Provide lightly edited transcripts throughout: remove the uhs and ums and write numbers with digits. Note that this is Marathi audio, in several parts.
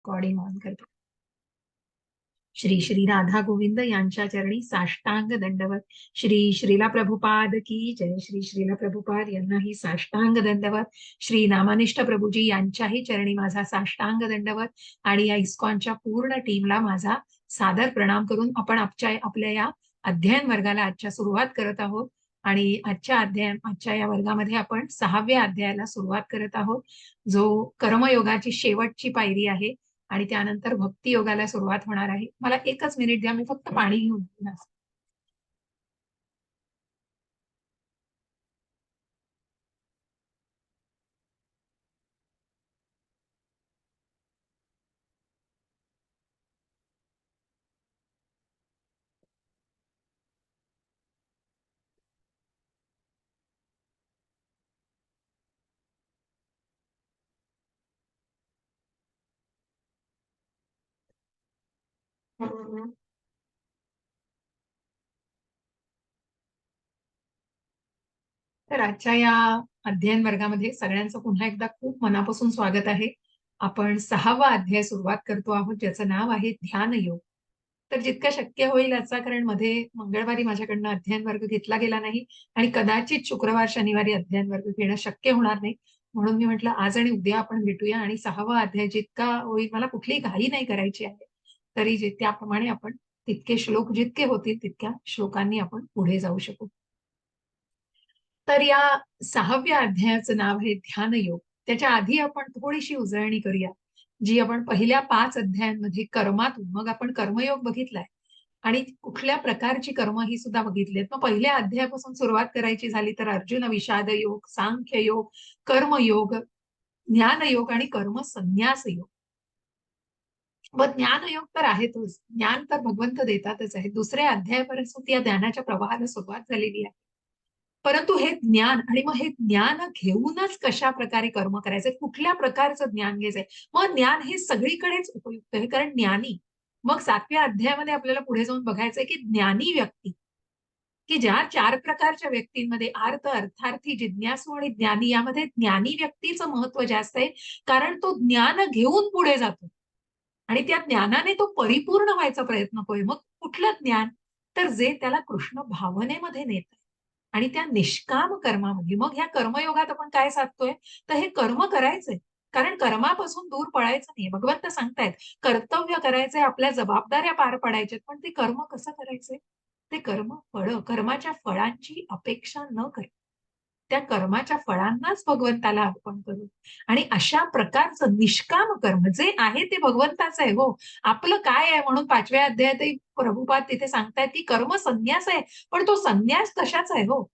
रेकॉर्डिंग ऑन करते. श्री श्री राधा गोविंद यांच्या चरणी साष्टांग दंडवत. श्री श्रीला प्रभुपाद की जय. श्री श्रीला प्रभुपाद यांनाही साष्टांग दंडवत. श्री नामानिष्ठ प्रभूजी यांच्याही चरणी माझा साष्टांग दंडवत आणि या इस्कॉनच्या पूर्ण टीमला माझा सादर प्रणाम करून आपण आपल्या या अध्ययन वर्गाला आजच्या सुरुवात करत आहोत. आणि आजच्या या वर्गामध्ये आपण 6व्या अध्यायाला सुरुवात करत आहोत, जो कर्मयोगाची शेवटची पायरी आहे. आणि त्यानंतर भक्ती योगाला सुरुवात होणार आहे. मला एकच मिनिट द्या, मी फक्त पाणी घेऊन येईन. तर आजच्या या अध्ययन वर्गामध्ये सगळ्यांचं पुन्हा एकदा खूप मनापासून स्वागत आहे. आपण 6वा अध्याय सुरुवात करतो आहोत, ज्याचं नाव आहे ध्यान योग. तर जितकं शक्य होईल याचा, कारण मध्ये मंगळवारी माझ्याकडनं अध्ययन वर्ग घेतला गेला नाही आणि कदाचित शुक्रवार शनिवारी अध्ययन वर्ग घेणं शक्य होणार नाही. म्हणून मी म्हटलं आज आणि उद्या आपण भेटूया आणि 6वा अध्याय जितका होईल, मला कुठलीही घाई नाही करायची आहे, तरी त्याप्रमाणे आपण तितके श्लोक जितके होतील तितक्या श्लोकांनी आपण पुढे जाऊ शकू. तर या 6व्या अध्यायाचं नाव आहे ध्यान योग. त्याच्या आधी आपण थोडीशी उजळणी करूया, जी आपण पहिल्या 5 अध्यायांमध्ये कर्मातून, मग आपण कर्मयोग बघितलाय आणि कुठल्या प्रकारची कर्म ही सुद्धा बघितलीत. मग पहिल्या अध्यायापासून सुरुवात करायची झाली तर अर्जुन विषाद योग, सांख्य योग, कर्मयोग, ज्ञानयोग आणि कर्म संन्यास योग. मग ज्ञानयोग तर आहेतच, ज्ञान तर भगवंत देतातच आहे. दुसऱ्या अध्यायापासून या ज्ञानाच्या प्रवाहाला सुरुवात झालेली आहे. परंतु हे ज्ञान, आणि मग हे ज्ञान घेऊनच कशा प्रकारे कर्म करायचे, कुठल्या प्रकारचं ज्ञान घ्यायचंय. मग ज्ञान हे सगळीकडेच उपयुक्त आहे, कारण ज्ञानी, मग 7व्या अध्यायामध्ये आपल्याला पुढे जाऊन बघायचंय की ज्ञानी व्यक्ती, की ज्या 4 प्रकारच्या व्यक्तींमध्ये अर्थ, अर्थार्थी, जिज्ञासू आणि ज्ञानी, यामध्ये ज्ञानी व्यक्तीचं महत्व जास्त आहे, कारण तो ज्ञान घेऊन पुढे जातो आणि त्या ज्ञानाने तो परिपूर्ण व्हायचा प्रयत्न होय. मग कुठलं ज्ञान, तर जे त्याला कृष्ण भावनेमध्ये नेत आहे आणि त्या निष्काम कर्मामध्ये. मग ह्या कर्मयोगात आपण काय साधतोय, तर हे कर्म करायचंय, कारण कर्मापासून दूर पळायचं नाही. भगवंत सांगतायत कर्तव्य करायचंय, आपल्या जबाबदाऱ्या पार पडायच्यात, पण ते कर्म कसं करायचंय, ते कर्माच्या फळांची अपेक्षा न कर, त्या कर्माच्या फळांनाच भगवंताला अर्पण करू. आणि अशा प्रकारचं निष्काम कर्म जे आहे ते भगवंताचं आहे हो. आपलं काय आहे, म्हणून 5व्या अध्यायातही प्रभुपाद तिथे सांगतायत की कर्म संन्यास आहे, पण तो संन्यास कशाचा आहे हो.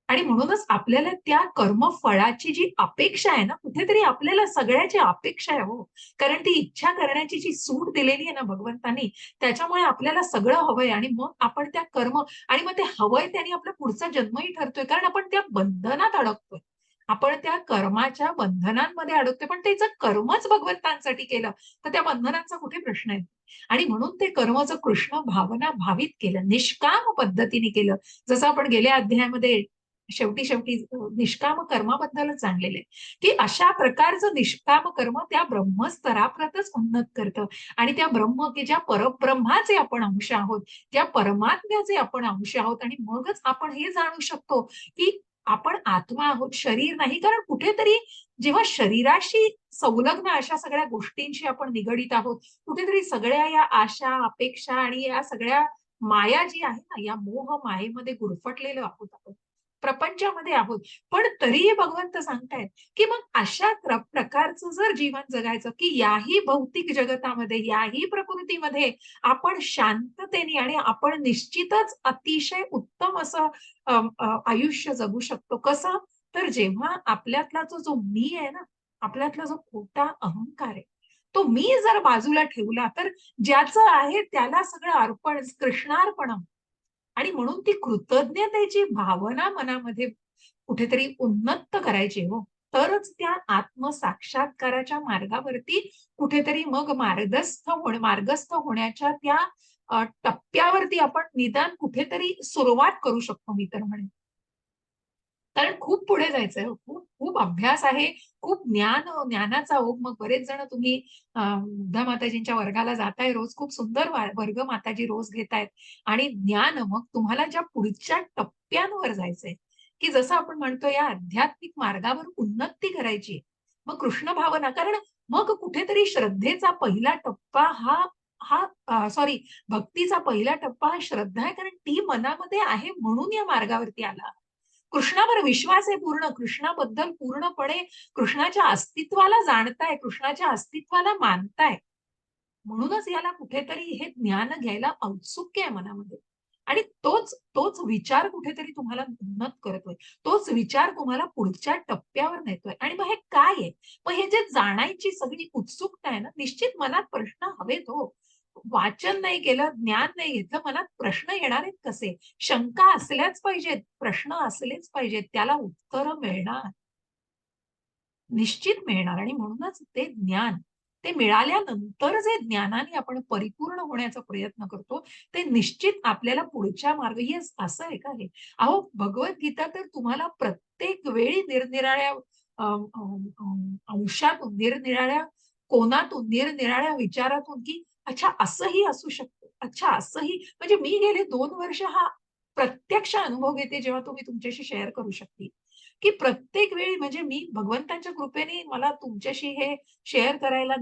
आणि म्हणूनच आपल्याला त्या कर्मफळाची जी अपेक्षा आहे ना, कुठेतरी आपल्याला सगळ्याची अपेक्षा आहे हो. कारण ती इच्छा करण्याची जी सूट दिलेली आहे ना भगवंतांनी, त्याच्यामुळे आपल्याला सगळं हवंय आणि मग आपण त्या कर्म, आणि मग ते हवंय त्याने आपला पुढचा जन्मही ठरतोय, कारण आपण त्या बंधनात अडकतोय. आपण त्या कर्माच्या बंधनांमध्ये अडकतोय, पण त्याचं कर्मच भगवंतांसाठी केलं तर त्या बंधनांचा कुठे प्रश्न आहे. आणि म्हणून ते कर्मचं कृष्ण भावना भावित केलं, निष्काम पद्धतीने केलं. जसं आपण गेल्या अध्यायामध्ये शेवटी शेवटी निष्काम कर्माबद्दलच जाणलेलं आहे, की अशा प्रकारचं निष्काम कर्म त्या ब्रह्मस्तराप्रतच उन्नत करतं. आणि त्या ब्रह्म, की ज्या परब्रह्माचे आपण अंश आहोत, ज्या परमात्म्याचे आपण अंश आहोत, आणि मगच आपण हे जाणू शकतो की आपण आत्मा आहोत, शरीर नाही. कारण कुठेतरी जेव्हा शरीराशी संलग्न अशा सगळ्या गोष्टींशी आपण निगडीत आहोत, कुठेतरी सगळ्या या आशा, अपेक्षा आणि या सगळ्या माया जी आहे ना, या मोह मायेमध्ये गुरफटलेलो आहोत आपण, प्रपंचामध्ये आहोत. पण तरीही भगवंत सांगतायत की मग अशा प्रकारचं जर जीवन जगायचं, की याही भौतिक जगतामध्ये, याही प्रकृतीमध्ये आपण शांततेने, आणि आपण निश्चितच अतिशय उत्तम असं आयुष्य जगू शकतो. कसं, तर जेव्हा आपल्यातला जो मी आहे ना, आपल्यातला जो खोटा अहंकार आहे, तो मी जर बाजूला ठेवला, तर ज्याचं आहे त्याला सगळं अर्पण, कृष्णार्पण, आणि म्हणून ती कृतज्ञतेची भावना मनामध्ये कुठेतरी उन्नत करायची हो. तरच त्या आत्मसाक्षात्काराच्या मार्गावरती कुठेतरी मग मार्गस्थ होण्याच्या त्या टप्प्यावरती आपण निदान कुठेतरी सुरुवात करू शकतो, मी तर म्हणेन. कारण खूप पुढे जायचंय हो. खूप खूप अभ्यास आहे, खूप ज्ञानाचा ओघ. मग बरेच जण तुम्ही बुद्धा माताजींच्या वर्गाला जाताय रोज. खूप सुंदर वर्ग माताजी रोज घेतायत आणि ज्ञान मग तुम्हाला ज्या पुढच्या टप्प्यांवर जायचंय, की जसं आपण म्हणतो या आध्यात्मिक मार्गावर उन्नती करायची. मग कृष्ण भावना कारण मग कुठेतरी श्रद्धेचा पहिला टप्पा हा हा सॉरी भक्तीचा पहिला टप्पा हा श्रद्धा आहे. कारण ती मनामध्ये आहे म्हणून या मार्गावरती आला. कृष्णावर विश्वास आहे पूर्ण. कृष्णाबद्दल पूर्णपणे कृष्णाच्या अस्तित्वाला जाणताय, कृष्णाच्या अस्तित्वाला मानताय. म्हणूनच याला कुठेतरी हे ज्ञान घ्यायला औत्सुक्य आहे मनामध्ये. आणि तोच तोच विचार कुठेतरी तुम्हाला उन्नत करतोय. तोच विचार तुम्हाला पुढच्या टप्प्यावर नेतोय. आणि मग हे काय आहे? मग हे जे जाणायची सगळी उत्सुकता आहे ना, निश्चित मनात प्रश्न हवेत हो. वाचन नाही केलं, ज्ञान नाही घेतलं, मनात प्रश्न येणार आहेत कसे? शंका असल्याच पाहिजेत, प्रश्न असलेच पाहिजेत, त्याला उत्तरं मिळणार. निश्चित मिळणार आणि म्हणूनच ते ज्ञान, ते मिळाल्यानंतर जे ज्ञानाने आपण परिपूर्ण होण्याचा प्रयत्न करतो, ते निश्चित आपल्याला पुढच्या मार्ग हे असं आहे का हे? अहो, भगवद्गीता तर तुम्हाला प्रत्येक वेळी निरनिराळ्या अ, अ, अंशातून, निरनिराळ्या कोनातून, निरनिराळ्या विचारातून, की अच्छा असंही असू शकतं. अच्छा असंही म्हणजे मी गेले 2 वर्ष हा प्रत्यक्ष अनुभव घेते, जेव्हा तो मी तुमच्याशी शेअर करू शकते. की प्रत्येक वेळी म्हणजे मी भगवंताच्या कृपेने मला तुमच्याशी हे शेअर करायला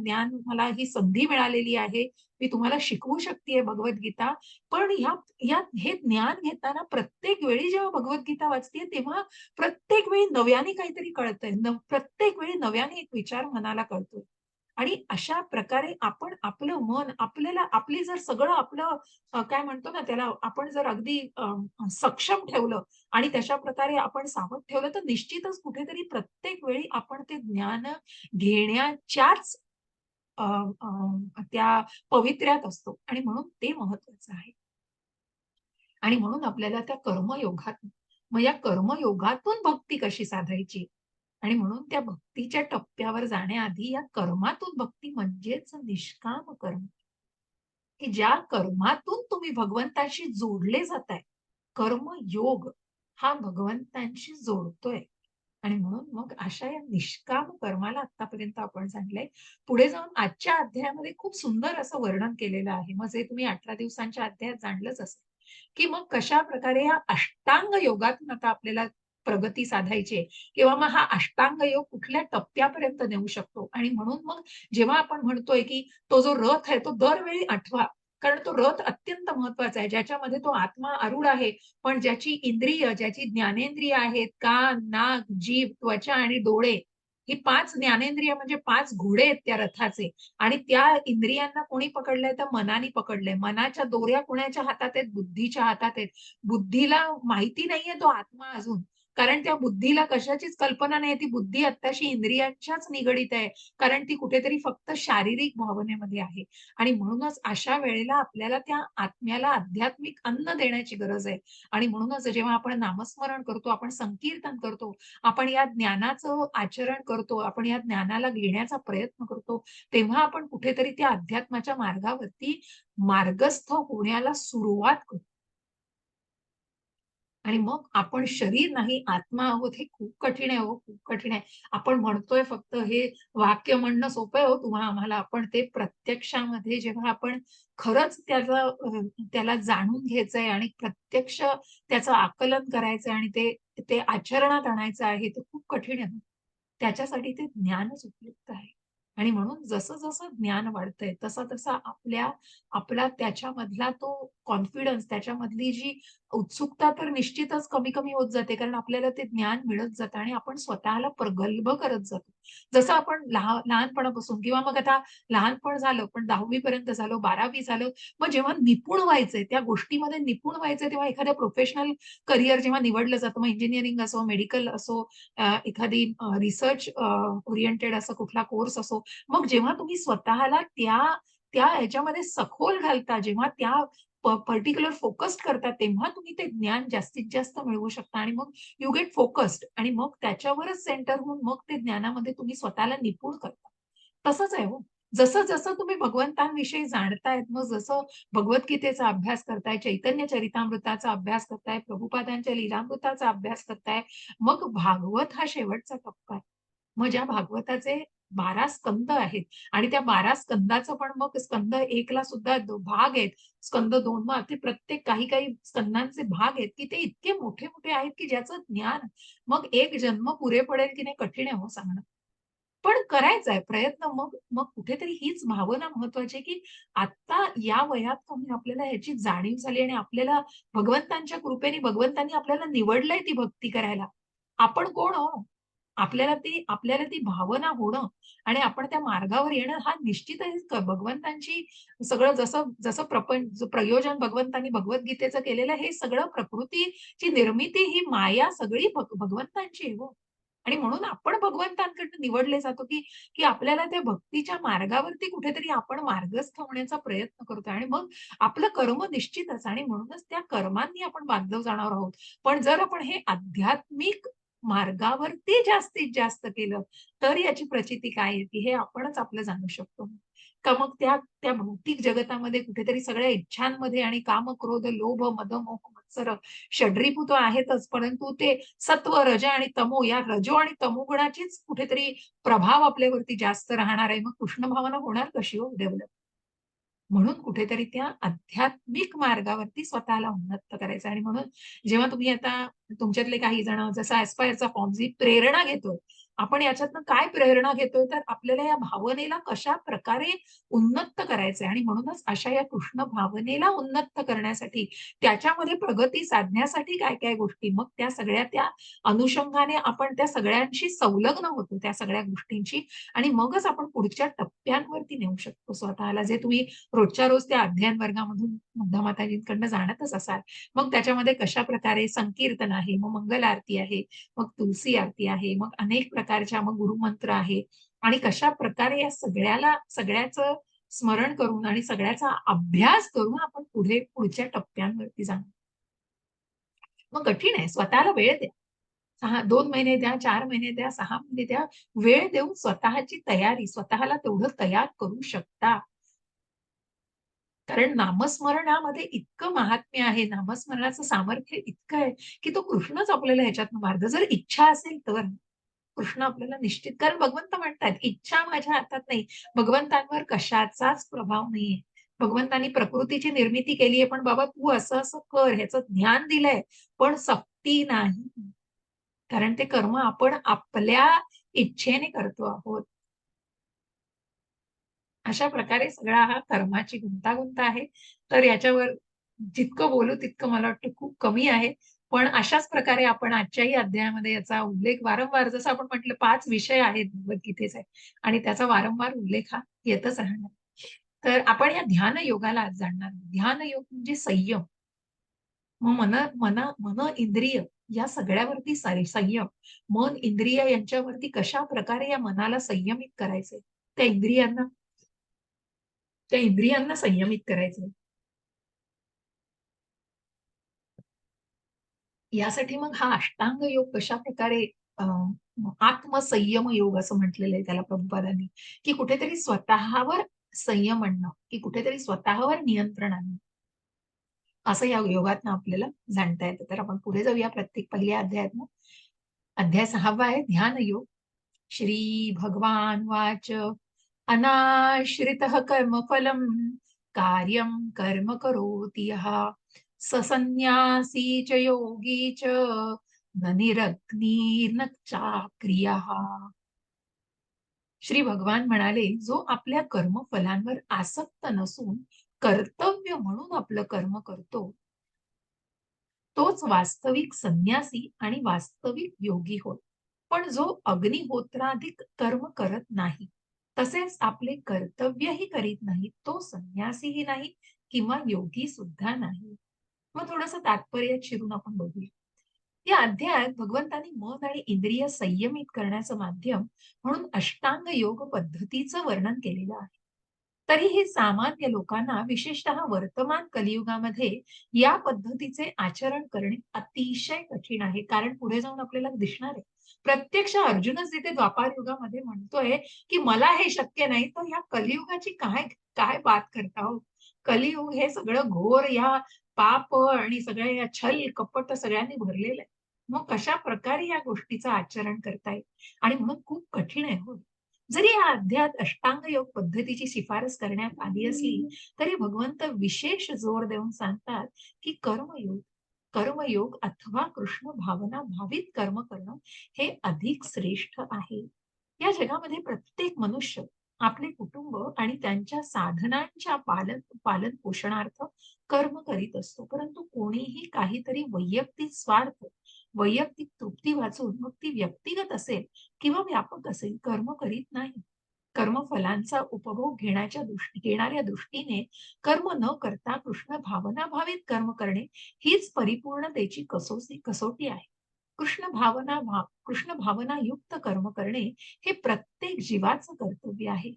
मला ही संधी मिळालेली आहे. मी तुम्हाला शिकवू शकतेय भगवद्गीता. पण ह्या हे ज्ञान घेताना प्रत्येक वेळी जेव्हा भगवद्गीता वाचतेय, तेव्हा प्रत्येक वेळी नव्याने काहीतरी कळतंय. प्रत्येक वेळी नव्याने एक विचार मनाला कळतोय. आणि अशा प्रकारे आपण आपलं मन आपल्याला आपली जर सगळं आपलं काय म्हणतो ना त्याला आपण जर अगदी सक्षम ठेवलं आणि तशा प्रकारे आपण सावध ठेवलं तर निश्चितच कुठेतरी प्रत्येक वेळी आपण ते ज्ञान घेण्याच्याच अ, त्या पवित्र्यात असतो आणि म्हणून ते महत्वाचं आहे. आणि म्हणून आपल्याला त्या कर्मयोगात मग या कर्मयोगातून भक्ती कशी साधायची? आणि म्हणून त्या भक्तीच्या टप्प्यावर जाण्याआधी या कर्मातून भक्ती म्हणजेच निष्काम कर्म. की ज्या कर्मातून तुम्ही भगवंताशी जोडले जाताय. कर्मयोग हा भगवंतांशी जोडतोय. आणि म्हणून मग अशा या निष्काम कर्माला आत्तापर्यंत आपण सांगितलंय. पुढे जाऊन आजच्या अध्यायामध्ये खूप सुंदर असं वर्णन केलेलं आहे. मग जे तुम्ही 18 दिवसांच्या अध्यायात जाणलंच असेल, की मग कशाप्रकारे या अष्टांग योगातून आता आपल्याला प्रगती साधायची आहे किंवा मग हा अष्टांग योग कुठल्या टप्प्यापर्यंत नेऊ शकतो. आणि म्हणून मग जेव्हा आपण म्हणतोय, की तो जो रथ आहे तो दरवेळी आठवा. कारण तो रथ अत्यंत महत्वाचा आहे. ज्याच्यामध्ये तो आत्मा आरूढ आहे. पण ज्याची इंद्रिय, ज्याची ज्ञानेंद्रिय आहेत, कान, नाक, जीभ, त्वचा आणि डोळे. ही 5 ज्ञानेंद्रिय म्हणजे 5 घोडे आहेत त्या रथाचे. आणि त्या इंद्रियांना कोणी पकडलंय तर मनाने पकडलंय. मनाच्या दोऱ्या कोणाच्या हातात आहेत? बुद्धीच्या हातात आहेत. बुद्धीला माहिती नाहीये तो आत्मा अजून. कारण त्या बुद्धीला कशाचीच कल्पना नाही. ती बुद्धी आत्ताशी इंद्रियांच्याच निगडीत आहे. कारण ती कुठेतरी फक्त शारीरिक भावनेमध्ये आहे. आणि म्हणूनच अशा वेळेला आपल्याला त्या आत्म्याला आध्यात्मिक अन्न देण्याची गरज आहे. आणि म्हणूनच जेव्हा आपण नामस्मरण करतो, आपण संकीर्तन करतो, आपण या ज्ञानाचं आचरण करतो, आपण या ज्ञानाला घेण्याचा प्रयत्न करतो, तेव्हा आपण कुठेतरी त्या अध्यात्माच्या मार्गावरती मार्गस्थ होण्याला सुरुवात करतो. आणि मग आपण शरीर नाही आत्मा आहोत हे खूप कठीण आहे हो, खूप कठीण आहे. आपण म्हणतोय फक्त हे वाक्य म्हणणं सोपं आहे हो आम्हाला. पण ते प्रत्यक्षामध्ये जेव्हा आपण खरंच त्याला जाणून घ्यायचंय आणि प्रत्यक्ष त्याचं आकलन करायचंय आणि ते ते आचरणात आणायचं आहे, ते खूप कठीण आहे. त्याच्यासाठी ते ज्ञानच उपयुक्त आहे. आणि म्हणून जसं-जसं ज्ञान वाढतंय, तसा-तसा आपला त्याच्यामधला तो कॉन्फिडन्स, त्याच्यामधली जी उत्सुकता तर निश्चितच कमी-कमी होत जाते. कारण आपल्याला ते ज्ञान मिळत जातं आणि आपण स्वतःला प्रगल्भ करत जातो. जसं आपण लहानपणापासून किंवा मग आता लहानपण झालं, पण 10वी पर्यंत झालं, 12वी झालं. मग जेव्हा निपुण व्हायचंय, त्या गोष्टीमध्ये निपुण व्हायचंय, तेव्हा एखाद्या प्रोफेशनल करियर जेव्हा निवडलं जातं, मग इंजिनिअरिंग असो, मेडिकल असो, एखादी रिसर्च ओरिएंटेड असा कुठला कोर्स असो. मग जेव्हा तुम्ही स्वतःला त्या त्या ह्याच्यामध्ये सखोल घालता, जेव्हा त्या पर्टिक्युलर फोकस्ड करता, तेव्हा तुम्ही ते ज्ञान जास्तीत जास्त मिळवू शकता आणि मग यू गेट फोकस्ड आणि मग त्याच्यावरच सेंटर होऊन मग ते ज्ञानामध्ये तुम्ही स्वतःला निपुण करता. तसंच आहे हो. जसं जसं तुम्ही भगवंतांविषयी जाणतायत, मग जसं भगवद्गीतेचा अभ्यास करताय, चैतन्य चरितामृताचा अभ्यास करताय, प्रभुपादांच्या लीलामृताचा अभ्यास करताय, मग भागवत हा शेवटचा टप्पा आहे. मग ज्या भागवताचे 12 स्कंद आहेत आणि त्या 12 स्कंदाचं पण मग स्कंद 1 ला सुद्धा भाग आहेत. स्कंद 2 मग ते प्रत्येक काही स्कंदांचे भाग आहेत, की ते इतके मोठे-मोठे आहेत, की ज्याचं ज्ञान मग एक जन्म पुरे पडेल की नाही कठीण आहे हो सांगणं. पण करायचा आहे प्रयत्न. मग मग कुठेतरी हीच भावना महत्वाची आहे, की आता या वयात कमी आपल्याला ह्याची जाणीव झाली आणि आपल्याला भगवंतांच्या कृपेने भगवंतांनी आपल्याला निवडलंय ती भक्ती करायला. आपण कोण हो? आपल्याला ती भावना होणं आणि आपण त्या मार्गावर येणं हा निश्चितच भगवंतांची सगळं जसं जसं प्रयोजन भगवंतांनी भगवद्गीतेचं केलेलं हे सगळं प्रकृतीची निर्मिती ही माया सगळी भगवंतांची आहे हो. आणि म्हणून आपण भगवंतांकडून निवडले जातो, की आपल्याला त्या भक्तीच्या मार्गावरती कुठेतरी आपण मार्गस्थ होण्याचा प्रयत्न करतोय आणि मग आपलं कर्म निश्चितच आणि म्हणूनच त्या कर्मांनी आपण बांधव जाणार आहोत. पण जर आपण हे आध्यात्मिक मार्गावरती जास्तीत जास्त केलं, तर याची प्रचिती काय येते हे आपणच आपलं जाणू शकतो. का मग त्या त्या भौतिक जगतामध्ये कुठेतरी सगळ्या इच्छांमध्ये आणि काम, क्रोध, लोभ, मद, मोह, मत्सर षड्रिपू आहेतच, परंतु ते सत्व, रज आणि तमो या रजो आणि तमोगुणाचीच कुठेतरी प्रभाव आपल्यावरती जास्त राहणार आहे. मग कृष्ण भावना होणार कशी हो डेव्हलप? म्हणून कुठेतरी त्या आध्यात्मिक मार्गावरती स्वतःला उन्नत करायचं आणि म्हणून जेव्हा तुम्ही आता तुमच्यातले काही जण जसं ॲस्पायरचा फॉर्म जी प्रेरणा घेतोय, आपण याच्यातनं काय प्रेरणा घेतोय तर आपल्याला या भावनेला कशाप्रकारे उन्नत करायचंय आणि म्हणूनच अशा या कृष्ण भावनेला उन्नत करण्यासाठी, त्याच्यामध्ये प्रगती साधण्यासाठी काय-काय गोष्टी, मग त्या सगळ्या त्या अनुषंगाने आपण त्या सगळ्यांशी संलग्न होतो त्या सगळ्या गोष्टींची आणि मगच आपण पुढच्या टप्प्यांवरती नेऊ शकतो स्वतःला. जे तुम्ही रोजच्या रोज त्या अध्ययन वर्गामधून मुग्धा माताजींकडनं जाणतच असाल. मग त्याच्यामध्ये कशाप्रकारे संकीर्तन आहे, मग मंगल आरती आहे, मग तुलसी आरती आहे, मग अनेक प्रकारच्या मग गुरुमंत्र आहे आणि कशाप्रकारे या सगळ्याचं स्मरण करून आणि सगळ्याचा अभ्यास करून आपण पुढच्या टप्प्यांवरती जाणार. मग कठीण आहे. स्वतःला वेळ द्या. 2 महिने द्या, 4 महिने द्या, 6 महिने द्या. वेळ देऊन स्वतःची तयारी, स्वतःला तेवढं तयार करू शकता. कारण नामस्मरणामध्ये इतकं महात्म्य आहे, नामस्मरणाचं सामर्थ्य इतकं आहे, की तो कृष्णच आपल्याला ह्याच्यातनं मार्ग जर इच्छा असेल तर. कृष्ण आपल्याला निश्चित कारण भगवंत म्हणतात, "इच्छा माझ्या हातात नाही." भगवंतांवर कशाचाच प्रभाव नाहीये. भगवंतांनी प्रकृतीची निर्मिती केलीये, पण बाबा तू असं-असं कर, ह्याचं ज्ञान दिलंय, पण सक्ती नाही. कारण ते कर्म आपण आपल्या इच्छेने करतो आहोत. अशा प्रकारे सगळा हा कर्माची गुंतागुंत आहे. तर याच्यावर जितकं बोलू तितकं मला वाटतं खूप कमी आहे. पण अशाच प्रकारे आपण आजच्याही अध्यायामध्ये याचा उल्लेख वारंवार जसं आपण म्हटलं 5 विषय आहेत भगवद्गीतेचे आणि त्याचा वारंवार उल्लेख हा येतच राहणार. तर आपण या ध्यान योगाला आज जाणणार आहोत. ध्यान योग म्हणजे संयम. मग मन, इंद्रिय या सगळ्यावरती संयम. मन, इंद्रिय यांच्यावरती कशाप्रकारे या मनाला संयमित करायचंय. त्या इंद्रियांना त्या इंद्रियांना संयमित करायचंय. यासाठी मग हा अष्टांग योग कशाप्रकारे अ, आत्मसंयम योग असं म्हटलेलं आहे त्याला प्रभुपादांनी, की कुठेतरी स्वतःवर संयम आणणं, की कुठेतरी स्वतःवर नियंत्रण आणणं. असं या योगातनं आपल्याला जाणता येतं. तर आपण पुढे जाऊया प्रत्येक पहिल्या अध्यायातनं. अध्याय 6वा आहे ध्यान योग. श्री भगवान वाच अनाश्रितः कर्मफलम् कार्यं कर्म करोति यः स संन्यासी च योगी च न निरग्निर्न चाक्रियः. श्री भगवान म्हणाले, जो आपल्या कर्मफलांवर आसक्त नसून कर्तव्य म्हणून आपलं कर्म करतो, तोच वास्तविक संन्यासी आणि वास्तविक योगी होय. पण जो अग्निहोत्राधिक कर्म करत नाही, तसेच आपले कर्तव्यही करीत नाही, तो संन्यासीही नाही किंवा योगी सुद्धा नाही. मग थोडंसं तात्पर्य चिरून आपण बघूया. या अध्यायात भगवंतांनी मन आणि इंद्रिय संयमित करण्याचं माध्यम म्हणून अष्टांग योग पद्धतीचं वर्णन केलेलं आहे. तरीही सामान्य लोकांना विशेषतः वर्तमान कलियुगामध्ये या पद्धतीचे आचरण करणे अतिशय कठीण आहे. कारण पुढे जाऊन आपल्याला दिसणार आहे. प्रत्यक्ष अर्जुनच तिथे द्वापार युगामध्ये म्हणतोय, की मला हे शक्य नाही, तर ह्या कलियुगाची काय काय बात करता हो? कलियुग हे सगळं घोर या पाप आणि सगळ्या या छल, कपट सगळ्यांनी भरलेलं आहे. मग कशाप्रकारे या गोष्टीचं आचरण करता येईल? आणि म्हणून खूप कठीण आहे हो. जरी या अध्यायात अष्टांग योग पद्धतीची शिफारस करण्यात आली असली, तरी भगवंत विशेष जोर देऊन सांगतात, की कर्मयोग अथवा कृष्ण भावना भावित कर्म करणं हे अधिक श्रेष्ठ आहे. या जगामध्ये प्रत्येक मनुष्य आपले कुटुंब आणि त्यांच्या साधनांच्या पालन पोषणार्थ कर्म करीत असतो. परंतु कोणीही काहीतरी वैयक्तिक स्वार्थ, वैयक्तिक तृप्ती वाचून, मग ती व्यक्तिगत असेल किंवा व्यापक असेल, कर्म करीत नाही. कर्मफलांचा उपभोग घेणाऱ्या दृष्टीने कर्म न करता कृष्ण भावनाभावित कर्म करणे हीच परिपूर्णतेची कसोटी आहे. कृष्ण भावना युक्त कर्म करणे हे प्रत्येक जीवाचं कर्तव्य आहे.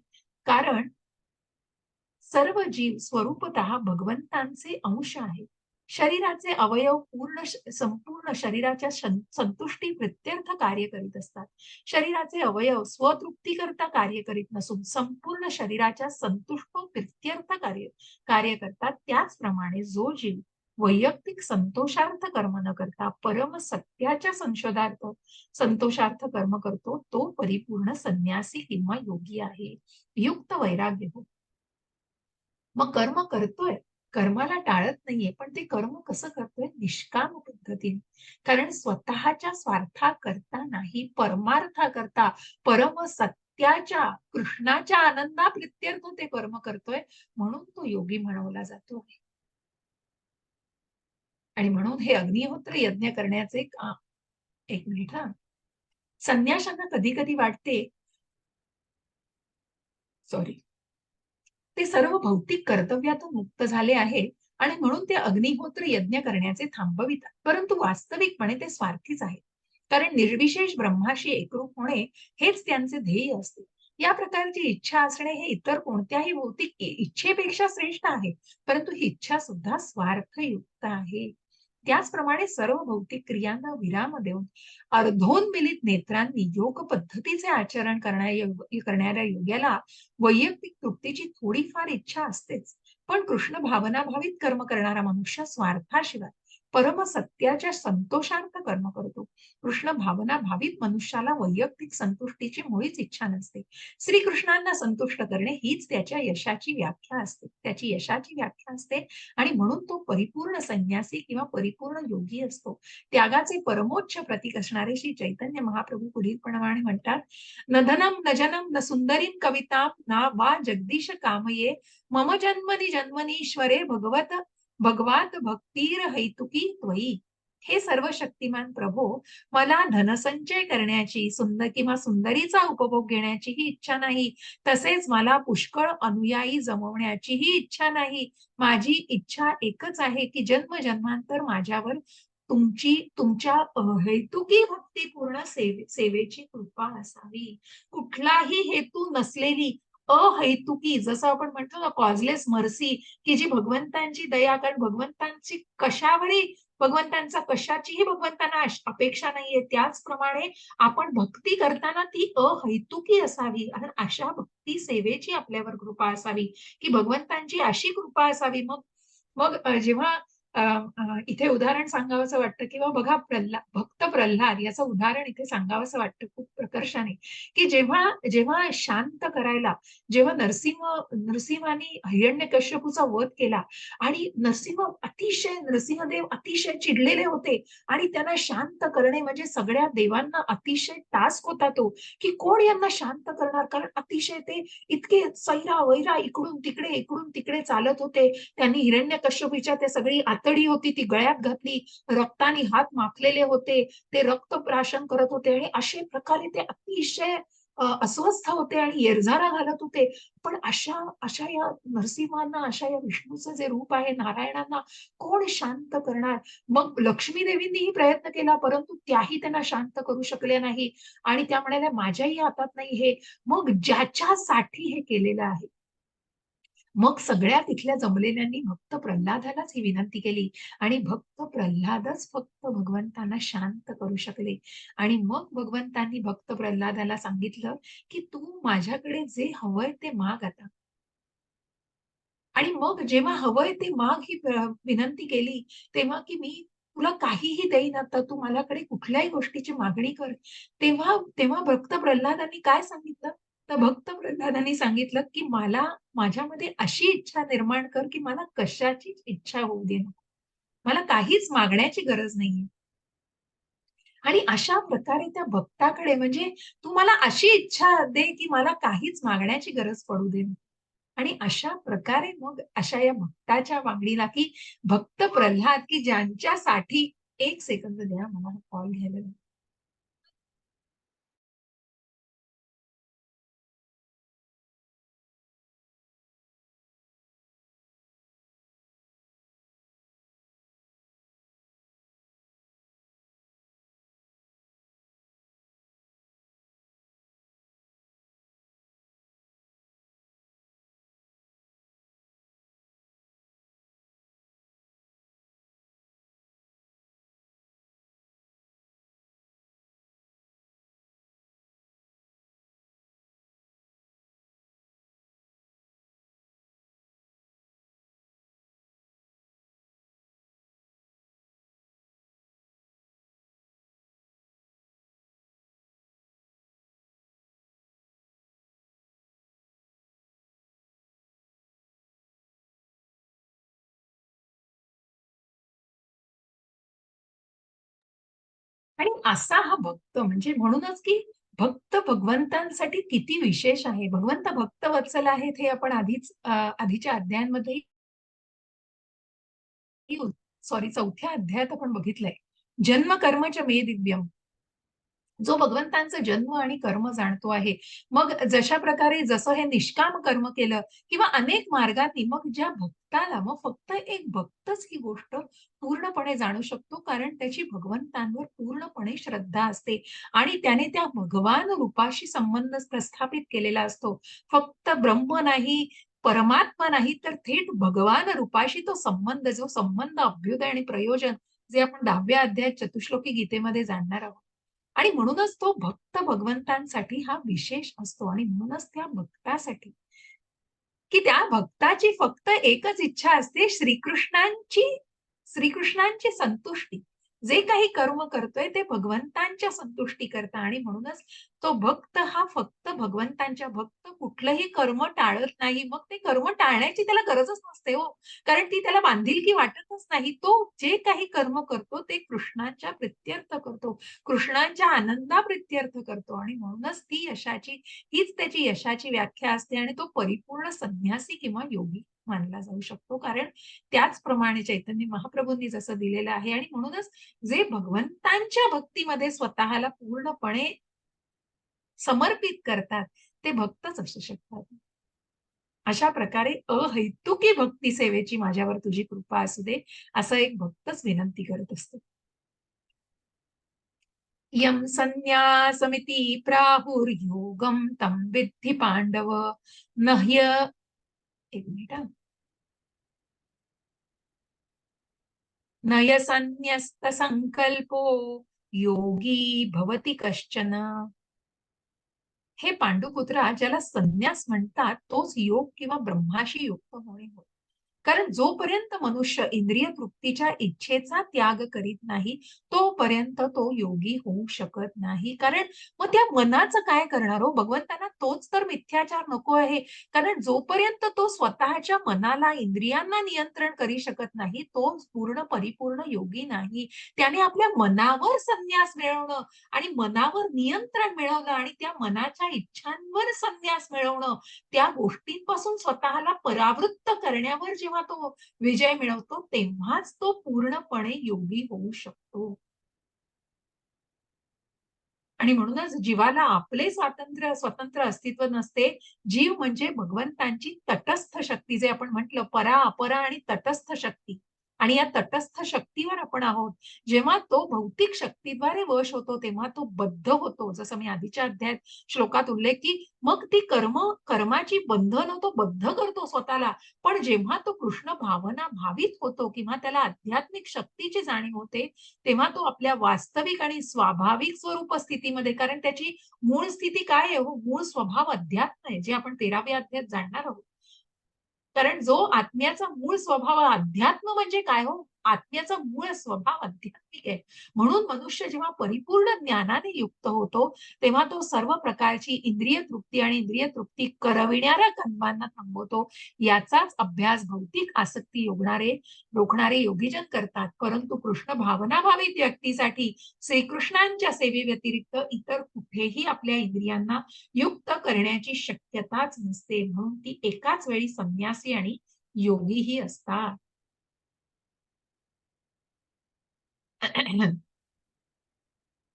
कारण सर्व जीव स्वरूपतः भगवंतांचे अंश आहेत. शरीराचे अवयव संपूर्ण शरीराच्या संतुष्टी प्रित्यर्थ कार्य करीत असतात. शरीराचे अवयव स्वतृप्तीकरता कार्य करीत नसून संपूर्ण शरीराच्या संतुष्ट प्रित्यर्थ कार्य करतात. त्याचप्रमाणे जो जीव वैयक्तिक संतोषार्थ कर्म न करता परम सत्याच्या संतोषार्थ कर्म करतो, तो परिपूर्ण संन्यासी किंवा योगी आहे. युक्त वैराग्य हो. मग कर्म करतोय, कर्माला टाळत नाहीये, पण ते कर्म कसं करतोय? निष्काम पद्धतीने. कारण स्वतःच्या स्वार्थाकरता नाही, परमार्थाकरता, परम सत्याच्या, कृष्णाच्या आनंदाप्रित्यर्थ ते कर्म करतोय, म्हणून तो योगी म्हणवला जातो. आणि म्हणून हे अग्निहोत्र यज्ञ करण्याचे एक मिनिट हा. संन्याशांना कधी कधी वाटते, सॉरी, ते सर्व भौतिक कर्तव्यातून मुक्त झाले आहे आणि म्हणून ते अग्निहोत्र यज्ञ करण्याचे थांबवितात. परंतु वास्तविकपणे ते स्वार्थीच आहे. कारण निर्विशेष ब्रह्माशी एकरूप होणे हेच त्यांचे ध्येय असते. या प्रकारची इच्छा असणे हे इतर कोणत्याही भौतिक इच्छेपेक्षा श्रेष्ठ आहे. परंतु ही इच्छा सुद्धा स्वार्थयुक्त आहे. त्याचप्रमाणे सर्व भौतिक क्रियांना विराम देऊन अर्धोन्मिलित नेत्रांनी योग पद्धतीचे आचरण करणाऱ्या योग्याला वैयक्तिक तृप्तीची थोडीफार इच्छा असतेच. पण कृष्ण भावनाभावित कर्म करणारा मनुष्य स्वार्थाशिवाय परम सत्याच्या संतोषार्थ कर्म करतो. कृष्ण भावना भावित मनुष्याला वैयक्तिक संतुष्टीची मुळीच इच्छा नसते. श्रीकृष्णांना संतुष्ट करणे हीच त्याच्या यशाची व्याख्या असते, त्याची यशाची व्याख्या असते. आणि म्हणून तो परिपूर्ण संन्यासी किंवा परिपूर्ण योगी असतो. त्यागाचे परमोच्च प्रतीक असणारे श्री चैतन्य महाप्रभू पुढील प्रमाणे म्हणतात, न धनम न जनम न सुंदरीम कविता ना वा जगदीश कामये मम जन्मनी जन्मनीश्वरे भगवात भक्तीर हैतुकी त्वयी. हे सर्व शक्तिमान प्रभो, मला धनसंचय करण्याची किंवा सुंदरीचा उपभोग घेण्याचीही इच्छा नाही. तसेच मला पुष्कळ अनुयायी जमवण्याचीही इच्छा नाही. माझी इच्छा एकच आहे की जन्मांतर माझ्यावर तुमच्या हेतुकी भक्तीपूर्ण सेवेची कृपा असावी. कुठलाही हेतू नसलेली अहैतुकी, जसं आपण म्हणतो ना कॉजलेस मर्सी, की जी भगवंतांची दया, कारण भगवंतांचा कशाचीही भगवंतांना अपेक्षा नाहीये. त्याचप्रमाणे आपण भक्ती करताना ती अहैतुकी असावी आणि अशा भक्ती सेवेची आपल्यावर कृपा असावी, की भगवंतांची अशी कृपा असावी. मग मग जेव्हा इथे उदाहरण सांगावंसं वाटतं, किंवा बघा भक्त प्रल्हाद याचं उदाहरण इथे सांगावंसं वाटतं खूप प्रकर्षाने, की जेव्हा जेव्हा शांत करायला, जेव्हा नरसिंहाने हिरण्यकश्यपूचा वध केला आणि नरसिंहदेव अतिशय चिडलेले होते आणि त्यांना शांत करणे म्हणजे सगळ्या देवांना अतिशय टास्क होता तो, की कोण यांना शांत करणार, कारण अतिशय ते इतके सैरा वैरा इकडून तिकडे चालत होते. त्यांनी हिरण्यकश्यपूच्या ते सगळी आतडी होती ती गळ्यात घातली, रक्ताने हात माखलेले होते, ते रक्त प्राशन करत होते आणि अशा प्रकारे ते अतिशय अस्वस्थ होते आणि येरझारा घालत होते. पण अशा अशा या नरसिंहांना, अशा या विष्णूचं जे रूप आहे, नारायणांना कोण शांत करणार? मग लक्ष्मी देवींनीही प्रयत्न केला, परंतु त्याही त्यांना शांत करू शकले नाही. आणि त्या म्हणाल्या, माझ्याही हातात नाही हे. मग ज्याच्यासाठी हे केलेलं आहे, मग सगळ्या तिथल्या जमलेल्यांनी भक्त प्रल्हादालाच ही विनंती केली आणि भक्त प्रल्हादच फक्त भगवंतांना शांत करू शकले. आणि मग भगवंतांनी भक्त प्रल्हादाला सांगितलं, की "तू माझ्याकडे जे हवंय ते माग आता." आणि मग जेव्हा हवंय ते माग ही विनंती केली, तेव्हा की मी तुला काहीही देईन आता, तू माझ्याकडे कुठल्याही गोष्टीची मागणी कर. तेव्हा तेव्हा भक्त प्रल्हादांनी काय सांगितलं? तर भक्त प्रल्हादांनी सांगितलं, की मला माझ्यामध्ये अशी इच्छा निर्माण कर, की मला कशाचीच इच्छा होऊ दे नको. मला काहीच मागण्याची गरज नाहीये. आणि अशा प्रकारे त्या भक्ताकडे म्हणजे तू मला अशी इच्छा दे, की मला काहीच मागण्याची गरज पडू दे नको. आणि अशा प्रकारे मग अशा या भक्ताच्या मागणीला, की भक्त प्रल्हाद, की ज्यांच्यासाठी 1 सेकंद द्या मला कॉल घ्यायला द्या. आणि असा हा भक्त म्हणजे म्हणूनच, की भक्त भगवंतांसाठी किती विशेष आहे. भगवंत भक्तवत्सल आहेत हे आपण आधीच्या अध्यायांमध्येही सॉरी 4थ्या अध्यायात आपण बघितलंय. जन्म कर्म च मे दिव्यम. जो भगवंतांचा जन्म आणि कर्म जाणतो आहे. मग जशा प्रकारे जसं हे निष्काम कर्म केलं किंवा अनेक मार्गांनी मग ज्या भक्ताला मग फक्त एक भक्तच ही गोष्ट पूर्णपणे जाणू शकतो कारण त्याची भगवंतांवर पूर्णपणे श्रद्धा असते आणि त्याने त्या भगवान रूपाशी संबंध प्रस्थापित केलेला असतो. फक्त ब्रह्म नाही, परमात्मा नाही तर थेट भगवान रूपाशी तो संबंध, जो संबंध अभ्युदय आणि प्रयोजन जे आपण 10व्या अध्यायात चतुश्लोकी गीतेमध्ये जाणणार आहोत. आणि म्हणूनच तो भक्त भगवंतांसाठी हा विशेष असतो आणि म्हणूनच त्या भक्तासाठी, की त्या भक्ताची फक्त एकच इच्छा असते श्रीकृष्णांची संतुष्टी. जे काही कर्म करतोय ते भगवंतांच्या संतुष्टीकरता आणि म्हणूनच तो भक्त हा फक्त भगवंतांच्या भक्त कुठलंही कर्म टाळत नाही. मग ते कर्म टाळण्याची त्याला गरजच नसते हो. कारण ती त्याला बांधिलकी वाटतच नाही. तो जे काही कर्म करतो ते कृष्णाच्या प्रित्यर्थ करतो. कृष्णाच्या आनंदाप्रित्यर्थ करतो आणि म्हणूनच ती यशाची हीच त्याची यशाची व्याख्या असते आणि तो परिपूर्ण संन्यासी किंवा योगी मानला जाऊ शकतो. कारण त्याचप्रमाणे चैतन्य महाप्रभूंनी जसं दिलेलं आहे आणि म्हणूनच जे भगवंतांच्या भक्तीमध्ये स्वतःला पूर्णपणे समर्पित करतात, ते भक्तच असू शकतात. अशा प्रकारे अहैतुकी भक्ती सेवेची माझ्यावर तुझी कृपा असू दे, असं एक भक्तच विनंती करत असतो. यं संन्यासमिति प्राहुर्योगं तं विद्धि पांडव न ह्य एक मिनिट हां. न ह्यसन्न्यस्तसंकल्पो योगी भवति कश्चन. हे पांडुपुत्रा, ज्याला संन्यास म्हणतात तोच योग किंवा ब्रह्माशी युक्त होणे होय. कारण जोपर्यंत मनुष्य इंद्रिय तृप्तीच्या इच्छेचा त्याग करीत नाही, तोपर्यंत तो योगी होऊ शकत नाही. कारण मग त्या मनाचं काय करणार हो? भगवंतांना तोच तर मिथ्याचार नको आहे. कारण जोपर्यंत तो स्वतःच्या मनाला, इंद्रियांना नियंत्रण करू शकत नाही, तो पूर्ण परिपूर्ण योगी नाही. त्याने आपल्या मनावर संन्यास मिळवणं आणि मनावर नियंत्रण मिळवलं आणि त्या मनाच्या इच्छांवर संन्यास मिळवणं, त्या गोष्टींपासून स्वतःला परावृत्त करण्यावर जेव्हा तो विजय मिळवतो, तेव्हाच तो पूर्णपणे योगी होऊ शकतो. आणि म्हणूनच जीवाला आपले स्वतंत्र अस्तित्व नसते. जीव म्हणजे भगवंतांची तटस्थ शक्ती जे आपण म्हटलं परा, अपरा आणि तटस्थ शक्ती. आणि या तटस्थ शक्तीवर आपण आहोत. जेव्हा तो भौतिक शक्तीद्वारे वश होतो तेव्हा तो बद्ध होतो. जसं मी आधीच्या अध्यायात श्लोकात उल्लेख की मग ती कर्माची बंधनं तो बद्ध करतो स्वतःला. पण जेव्हा तो कृष्ण भावना भावित होतो किंवा त्याला आध्यात्मिक शक्तीची जाणीव होते, तेव्हा तो आपल्या वास्तविक आणि स्वाभाविक स्वरूप स्थितीमध्ये, कारण त्याची मूळ स्थिती काय आहे हो? मूळ स्वभाव अध्यात्म आहे, जे आपण 13व्या अध्यायात जाणणार आहोत. कारण जो आत्म्याचा मूळ स्वभाव अध्यात्म म्हणजे काय हो? आत्म्याचा मूळ स्वभाव आध्यात्मिक आहे. म्हणून मनुष्य जेव्हा परिपूर्ण ज्ञानाने युक्त होतो, तेव्हा तो सर्व प्रकारची इंद्रिय तृप्ती आणि इंद्रिय तृप्ती करविणाऱ्या कर्मांना थांबवतो. याचाच अभ्यास भौतिक आसक्ती रोखणारे योगीजन करतात. परंतु कृष्ण भावनाभावित व्यक्तीसाठी श्रीकृष्णांच्या सेवेव्यतिरिक्त इतर कुठेही आपल्या इंद्रियांना युक्त करण्याची शक्यताच नसते. म्हणून ती एकाच वेळी संन्यासी आणि योगीही असतात.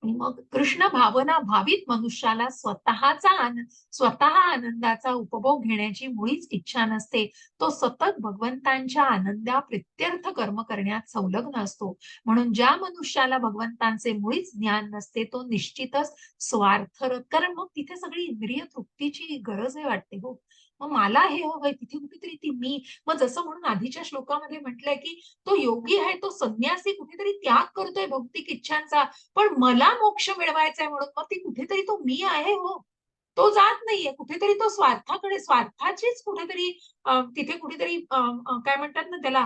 मग कृष्ण भावना भावित मनुष्याला स्वतः आनंदाचा उपभोग घेण्याची मुळीच इच्छा नसते. तो सतत भगवंतांच्या आनंदा प्रित्यर्थ कर्म करण्यात संलग्न असतो. म्हणून ज्या मनुष्याला भगवंतांचे मुळीच ज्ञान नसते तो निश्चितच स्वार्थरत, कारण मग तिथे सगळी इंद्रिय तृप्तीची गरज आहे वाटते हो. मग मला हे हवंय, तिथे कुठेतरी ती मी. मग जसं म्हणून आधीच्या श्लोकामध्ये म्हटलंय की तो योगी आहे, तो संन्यासी कुठेतरी त्याग करतोय भौतिक इच्छांचा, पण मला मोक्ष मिळवायचा आहे म्हणून मग ती कुठेतरी तो मी आहे हो. तो जात नाहीये कुठेतरी, तो स्वार्थाकडे, स्वार्थाचीच कुठेतरी तिथे कुठेतरी काय म्हणतात ना त्याला,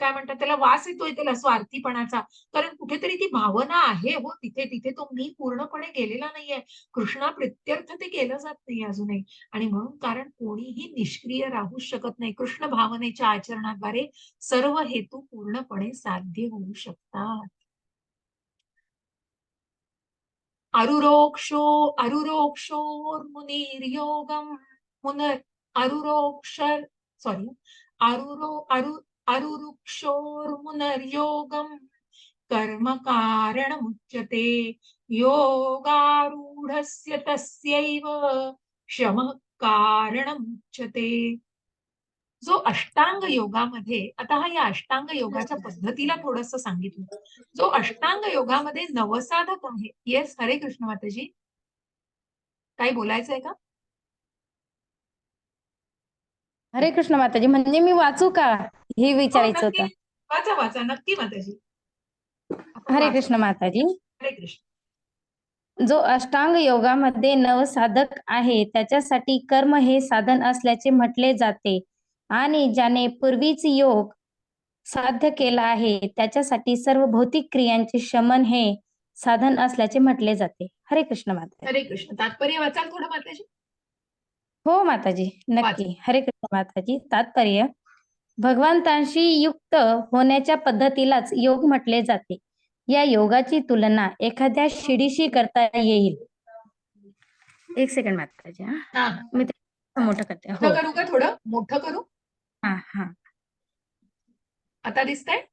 काय म्हणतात त्याला, वास येतोय त्याला स्वार्थीपणाचा. कारण कुठेतरी ती भावना आहे हो तिथे, तिथे तो मी पूर्णपणे गेलेला नाहीये. कृष्णा प्रित्यर्थ ते केलं जात नाही अजूनही. आणि म्हणून कारण कोणीही निष्क्रिय राहू शकत नाही. कृष्ण भावनेच्या आचरणाद्वारे सर्व हेतू पूर्णपणे साध्य होऊ शकतात. अरुरोक्षोर्मुनिर्योगम मुनर अरुरोक्षर सॉरी अरुरुक्षोर्मुनर्योगम कर्म कारणमुच्यते योगारूढस्य तस्यैव शमः कारणमुच्यते. जो अष्टांग योगामध्ये, आता हा या अष्टांग योगाच्या पद्धतीला थोडस सांगितलं. जो अष्टांग योगामध्ये नवसाधक आहे. येस, हरे कृष्ण माताजी, काही बोलायचंय का? हरे कृष्ण माताजी, म्हणजे मी वाचू का हे हो, विचारायचं नक्की होतं. वाचा वाचा, नक्की माताजी. हरे कृष्ण माताजी. हरे कृष्ण. जो अष्टांग योगामध्ये नवसाधक आहे त्याच्यासाठी कर्म हे साधन असल्याचे म्हटले जाते आणि ज्याने पूर्वीच योग साध्य केला आहे त्याच्यासाठी सर्व भौतिक क्रियांचे शमन हे साधन असल्याचे म्हटले जाते. हरे कृष्ण माताजी. हरे कृष्ण. तात्पर्य वाचाल थोडं माताजी? हो माताजी, नक्की. हरे कृष्ण माताजी. तात्पर्य: भगवंतांशी युक्त होण्याच्या पद्धतीलाच योग म्हटले जाते. या योगाची तुलना एखाद्या शिडीशी करता येईल. एक सेकंड माताजी, मी ते मोठं करते. हो, करू का, थोडं मोठं करू? हा हा, आता दिसतंय?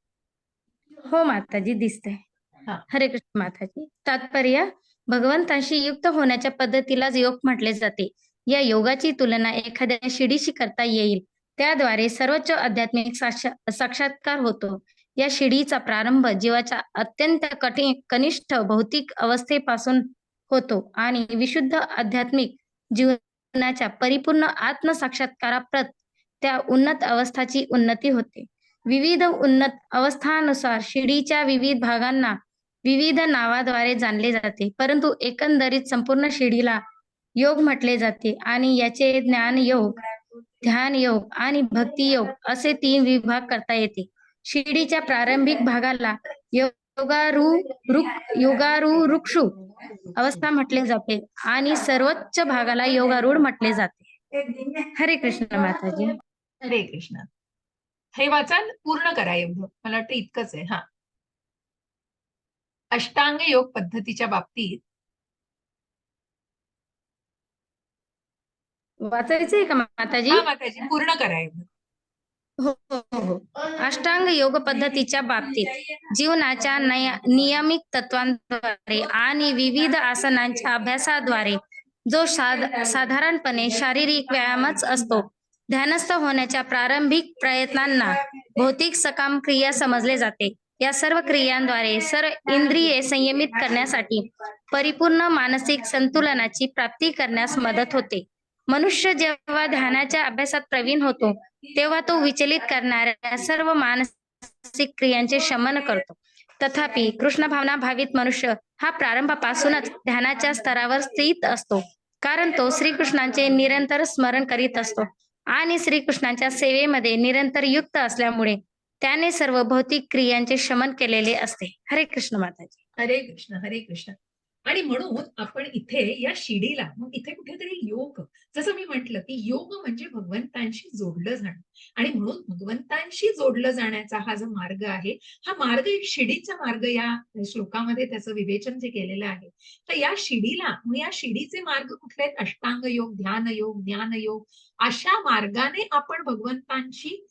हो माताजी, दिसतंय. हरे कृष्ण माताजी. तात्पर्य: भगवंतांशी युक्त होण्याच्या पद्धतीलाच योग म्हटले जाते. या योगाची तुलना एखाद्या शिडीशी करता येईल. त्याद्वारे सर्वोच्च आध्यात्मिक साक्षात्कार होतो. या शिडीचा प्रारंभ जीवाच्या अत्यंत कनिष्ठ भौतिक अवस्थेपासून होतो आणि विशुद्ध आध्यात्मिक जीवनाच्या परिपूर्ण आत्मसाक्षात्काराप्रत त्या उन्नत अवस्थाची उन्नती होते. विविध उन्नत अवस्थानुसार शिडीच्या विविध भागांना विविध नावाद्वारे जाणले जाते, परंतु एकंदरीत संपूर्ण शिडीला योग म्हटले जाते आणि याचे ज्ञान योग, ध्यान योग आणि भक्ती योग असे 3 विभाग करता येते. शिडीच्या प्रारंभिक भागाला योगारूढ अवस्था म्हटले जाते आणि सर्वोच्च भागाला योगारूढ म्हटले जाते. हरे कृष्ण माताजी. हरे कृष्ण. हे वाचन पूर्ण करा एवढं, मला वाटतं इतकंच आहे. हा, अष्टांग योग पद्धतीच्या बाबतीत वाचायचंय का माताजी? हा माताजी, पूर्ण करा एवढं. हो हो हो. अष्टांग योग पद्धतीच्या बाबतीत जीवनाच्या नियमित तत्वांद्वारे आणि विविध आसनांच्या अभ्यासाद्वारे जो साधारणपणे शारीरिक व्यायामच असतो, ध्यानस्थ होण्याच्या प्रारंभिक प्रयत्नांना भौतिक सकाम क्रिया समजले जाते. या सर्व क्रियांद्वारे सर्व इंद्रिये संयमित करण्यासाठी परिपूर्ण मानसिक संतुलनाची प्राप्ती करण्यास मदत होते. मनुष्य जेव्हा ध्यानाच्या अभ्यासात प्रवीण होतो तेव्हा तो विचलित करणाऱ्या सर्व मानसिक क्रियांचे शमन करतो. तथापि कृष्ण भावना भावित मनुष्य हा प्रारंभापासूनच ध्यानाच्या स्तरावर स्थित असतो, कारण तो श्रीकृष्णांचे निरंतर स्मरण करीत असतो आणि श्रीकृष्णांच्या सेवेमध्ये निरंतर युक्त असल्यामुळे त्याने सर्व भौतिक क्रियांचे शमन केलेले असते. हरे कृष्ण माताजी. हरे कृष्ण, हरे कृष्ण. आणि म्हणून आपण इथे या शिडीला मग इथे कुठेतरी योग, जसं मी म्हटलं की योग म्हणजे भगवंतांशी जोडलं जाणं, आणि म्हणून भगवंतांशी जोडलं जाण्याचा हा जो मार्ग आहे, हा मार्ग एक शिडीचा मार्ग या श्लोकामध्ये त्याचं विवेचन जे केलेलं आहे. तर या शिडीला, मग या शिडीचे मार्ग कुठले आहेत? अष्टांग योग, ध्यान योग, ज्ञान योग, अशा मार्गाने आपण भगवंतांशी